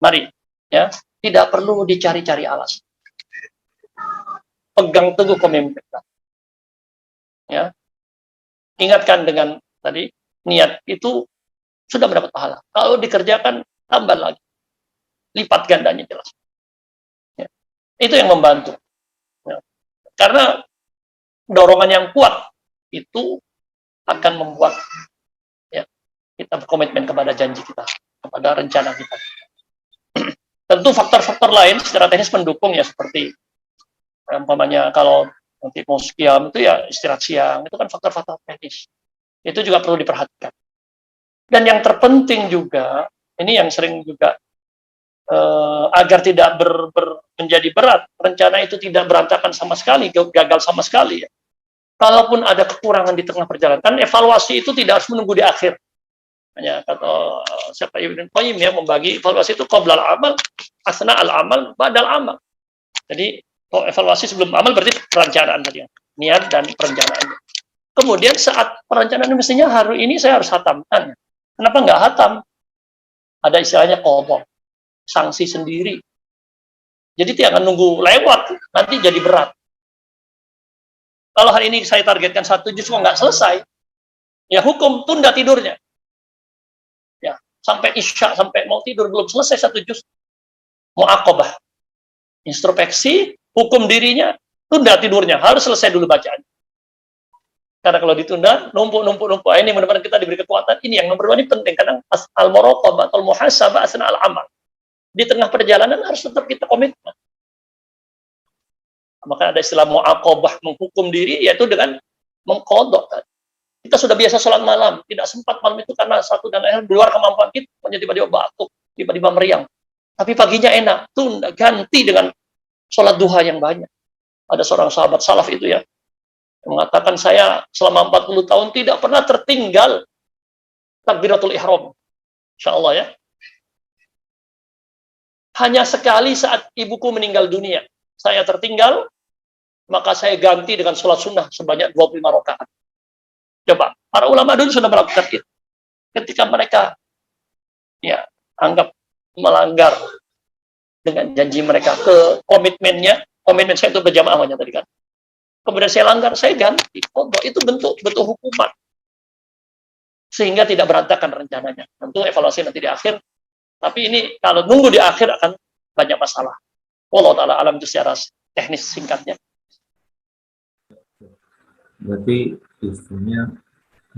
mari, ya, tidak perlu dicari-cari alasan. Pegang teguh komitmen. Ya, ingatkan dengan tadi niat itu sudah mendapat pahala. Kalau dikerjakan tambah lagi, lipat gandanya jelas. Ya, itu yang membantu. Ya, karena dorongan yang kuat itu akan membuat ya, kita berkomitmen kepada janji kita, kepada rencana kita. Tentu faktor-faktor lain secara teknis mendukung ya, seperti umpamanya kalau nanti mau sekian itu ya istirahat siang, itu kan faktor-faktor teknis. Itu juga perlu diperhatikan. Dan yang terpenting juga, ini yang sering juga agar tidak menjadi berat, rencana itu tidak berantakan sama sekali, gagal sama sekali ya. Kalaupun ada kekurangan di tengah perjalanan, kan evaluasi itu tidak harus menunggu di akhir. Hanya kata siapa Ibnu Qayyim ya, membagi evaluasi itu qabla al-amal, asna al-amal, ba'dal amal. Jadi kalau evaluasi sebelum amal berarti perencanaan tadi, niat dan perencanaan. Kemudian saat perencanaan mestinya hari ini saya harus hatamkan. Kenapa nggak hatam? Ada istilahnya qadha, sanksi sendiri. Jadi jangan nunggu lewat, nanti jadi berat. Kalau hari ini saya targetkan 1 juz kok nggak selesai, ya hukum tunda tidurnya. Ya, sampai isya, sampai mau tidur belum selesai 1 juz. Mu'aqabah. Introspeksi, hukum dirinya, tunda tidurnya, harus selesai dulu bacaan. Karena kalau ditunda, numpuk. Ini benar-benar kita diberi kekuatan. Ini yang nomor 2 ini penting. Kadang al-muraqabah atau muhasabah asna al-amal. Di tengah perjalanan harus tetap kita komitmen. Maka ada istilah mu'aqabah, menghukum diri, yaitu dengan mengkodok. Kita sudah biasa sholat malam, tidak sempat malam itu karena satu dan lain di luar kemampuan kita, tiba-tiba batuk, tiba-tiba meriang. Tapi paginya enak, tunda, ganti dengan sholat duha yang banyak. Ada seorang sahabat salaf itu ya, yang mengatakan saya selama 40 tahun tidak pernah tertinggal takbiratul ihram. Insyaallah ya. Hanya sekali saat ibuku meninggal dunia, saya tertinggal, maka saya ganti dengan sholat sunnah sebanyak 25 rakaat. Coba, para ulama dulu sudah melakukan itu. Ketika mereka ya anggap melanggar dengan janji mereka ke komitmen saya itu berjamaahnya tadi kan. Kemudian saya langgar, saya ganti. Itu bentuk hukuman. Sehingga tidak berantakan rencananya. Tentu evaluasi nanti di akhir. Tapi ini kalau nunggu di akhir akan banyak masalah. Wallahu ta'ala alam itu secara teknis singkatnya. Berarti istilahnya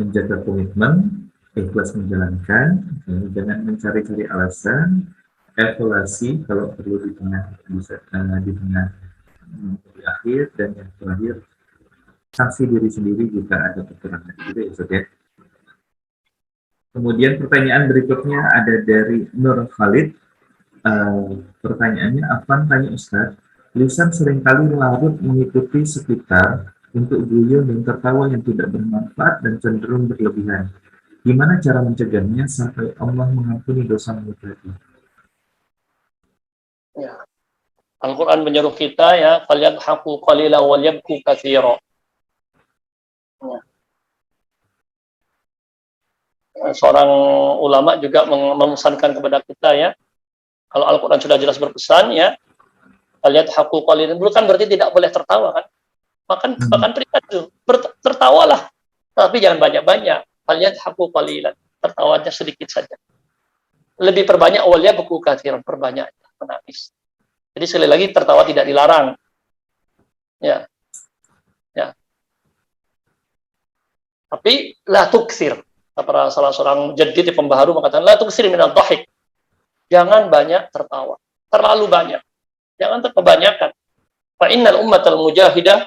menjaga komitmen, ikhlas menjalankan, jangan mencari-cari alasan, evaluasi kalau perlu di tengah di akhir, dan yang terakhir sanksi diri sendiri jika ada kekurangan. Gitu ya Ustaz ya. Kemudian pertanyaan berikutnya ada dari Nur Khalid. Pertanyaannya, Afwan tanya Ustaz, lisan seringkali larut mengikuti sekitar untuk guyon dan tertawa yang tidak bermanfaat dan cenderung berlebihan. Gimana cara mencegahnya sampai Allah mengampuni dosa mulut tadi? Ya. Al-Quran menyuruh kita ya, falyadhaku qalila wal yabku katsira. Ya. Seorang ulama juga memesankan kepada kita ya, kalau Al-Quran sudah jelas berpesan ya, falyadhaku qalilan, bukan berarti tidak boleh tertawa kan? Bahkan terikat itu, tertawalah, tapi jangan banyak-banyak. Falyadhaku qalilan, tertawanya sedikit saja. Lebih perbanyak wal yabku katsiran, perbanyak menangis. Jadi sekali lagi tertawa tidak dilarang. Ya. Ya. Tapi la tuktsir. Salah seorang jaddid pembaharu mengatakan la tuktsir minal dhahik. Jangan banyak tertawa. Terlalu banyak. Jangan kebanyakan. Fa innal ummatal mujahidah,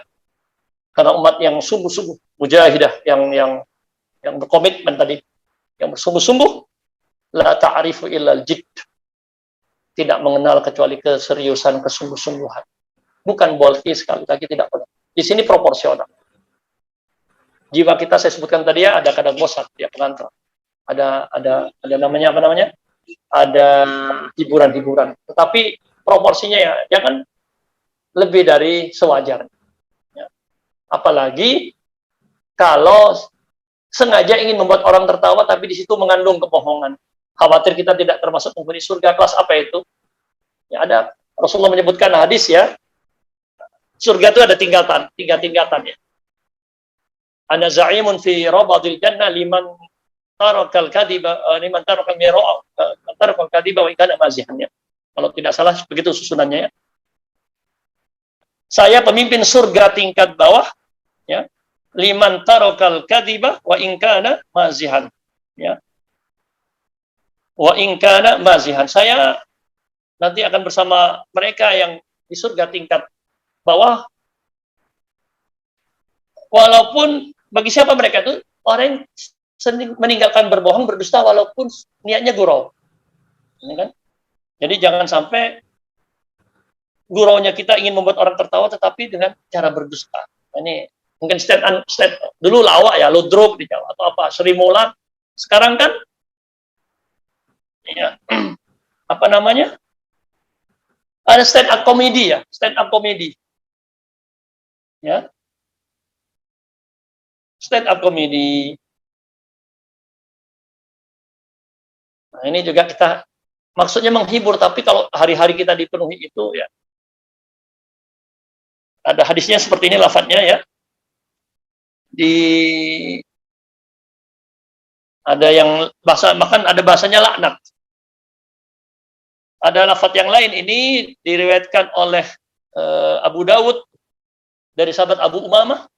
karena umat yang sungguh-sungguh mujahidah, yang berkomitmen tadi, yang bersungguh-sungguh, la ta'rifu illal jidd, tidak mengenal kecuali keseriusan, kesungguh-sungguhan. Bukan bolki, sekali lagi tidak benar. Di sini proporsional. Jiwa kita saya sebutkan tadi ya, ada kadang bosan, ya pengantar. Ada namanya apa namanya? Ada hiburan-hiburan. Tetapi proporsinya ya jangan lebih dari sewajarnya. Ya. Apalagi kalau sengaja ingin membuat orang tertawa tapi di situ mengandung kebohongan. Khawatir kita tidak termasuk penghuni surga. Kelas apa itu? Ya, ada Rasulullah menyebutkan hadis ya. Surga itu ada tiga tingkatan ya. Ana za'imun fi rabadil jannah liman tarakal kadiba liman tarakal mira'a tarakal kadiba wa kana mazihannya. Kalau tidak salah begitu susunannya ya. Saya pemimpin surga tingkat bawah ya. Liman tarakal kadiba wa in kana mazihan ya. Wa in kana mazihan. Saya nanti akan bersama mereka yang di surga tingkat bawah. Walaupun bagi siapa mereka itu? Orang yang meninggalkan berbohong, berdusta walaupun niatnya gurau. Ini kan? Jadi jangan sampai Gurunya kita ingin membuat orang tertawa tetapi dengan cara berdusta. Ini mungkin dulu lawak ya, ludruk di Jawa atau apa, Sri Mulat. Sekarang kan ya, apa namanya? Ada stand up comedy ya, stand up comedy. Ya. Stand up comedy. Nah, ini juga kita maksudnya menghibur, tapi kalau hari-hari kita dipenuhi itu ya. Ada hadisnya seperti ini lafadznya ya. Ada yang bahkan ada bahasanya laknat. Ada lafadz yang lain, ini diriwayatkan oleh Abu Dawud dari sahabat Abu Umamah.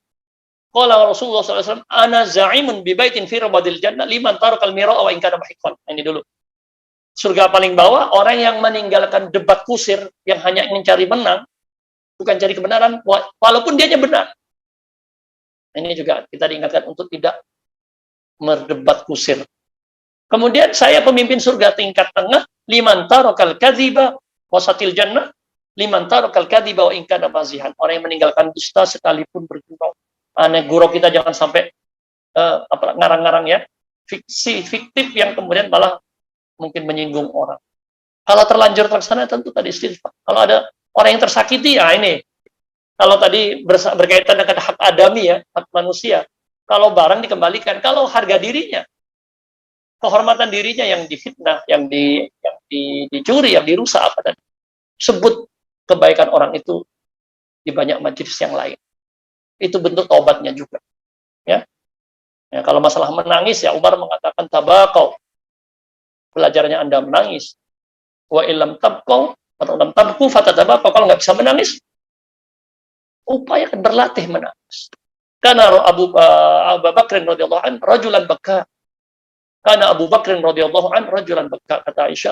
Qala Rasulullah SAW, ana za'imun bi baitin fi rabadil jannah liman tarakal mira'a wa in kana muhiqqan. Ini dulu. Surga paling bawah, orang yang meninggalkan debat kusir, yang hanya ingin cari menang, bukan cari kebenaran, walaupun dianya benar. Ini juga kita diingatkan untuk tidak berdebat kusir. Kemudian saya pemimpin surga tingkat tengah, liman tarakal kadhiba wasatil jannah, liman tarakal kadhiba wa in kana mazihan. Orang yang meninggalkan dusta sekalipun bergurau. Aneh, gurau kita jangan sampai ngarang-ngarang ya, fiktif yang kemudian malah mungkin menyinggung orang. Kalau terlanjur terlaksana tentu tadi istighfar. Kalau ada orang yang tersakiti, ya ini. Kalau tadi berkaitan dengan hak adami ya, hak manusia. Kalau barang dikembalikan, kalau harga dirinya, kehormatan dirinya yang difitnah, yang dicuri, yang dirusak apa tadi. Sebut kebaikan orang itu di banyak majelis yang lain. Itu bentuk taubatnya juga. Ya. Ya, kalau masalah menangis ya Umar mengatakan tabaqau. Pelajarannya Anda menangis. Wa illam tabqau atau lam tabqu fatatabaqau. Kalau nggak bisa menangis, upayakan berlatih menangis. Karena Abu Bakr radhiyallahu anhu rajulan baka. Karena Abu Bakr radhiyallahu anhu rajulan baka, kata Aisyah.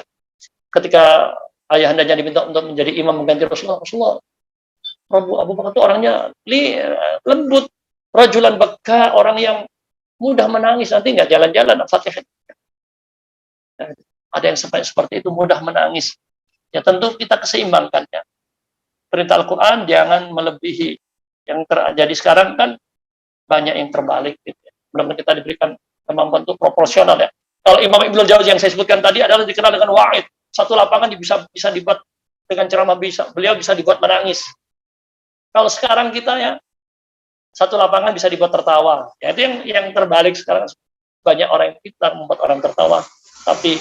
Ketika ayahandanya diminta untuk menjadi imam mengganti Rasulullah, Abu Bakar itu orangnya lembut, rajulan baka, orang yang mudah menangis, nanti nggak jalan-jalan Fatihah. Ada yang seperti itu, mudah menangis. Ya tentu kita keseimbangkannya. Perintah Al-Quran jangan melebihi. Yang terjadi sekarang kan banyak yang terbalik. Gitu. Belum kita diberikan kemampuan untuk proporsional ya. Kalau Imam Ibnul Jauzi yang saya sebutkan tadi adalah dikenal dengan wa'id. Satu lapangan bisa dibuat dengan ceramah, beliau bisa dibuat menangis. Kalau sekarang kita ya, satu lapangan bisa dibuat tertawa. Ya, itu yang terbalik sekarang. Banyak orang yang pintar membuat orang tertawa. Tapi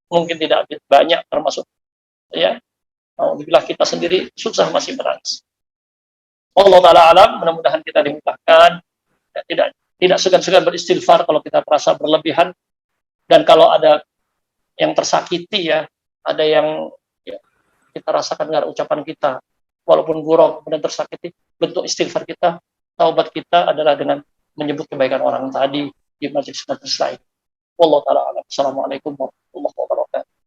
mungkin tidak banyak termasuk. Ya, alhamdulillah kita sendiri susah masih menangis. Allah Ta'ala alam, mudah-mudahan kita dimudahkan. Tidak segan-segan beristighfar kalau kita merasa berlebihan. Dan kalau ada yang tersakiti ya, ada yang ya, kita rasakan dengan ucapan kita. Walaupun gurau kemudian tersakiti, bentuk istighfar kita, taubat kita adalah dengan menyebut kebaikan orang tadi di majelis-majelis lain. Wallahu ta'ala alam. Assalamualaikum warahmatullahi wabarakatuh.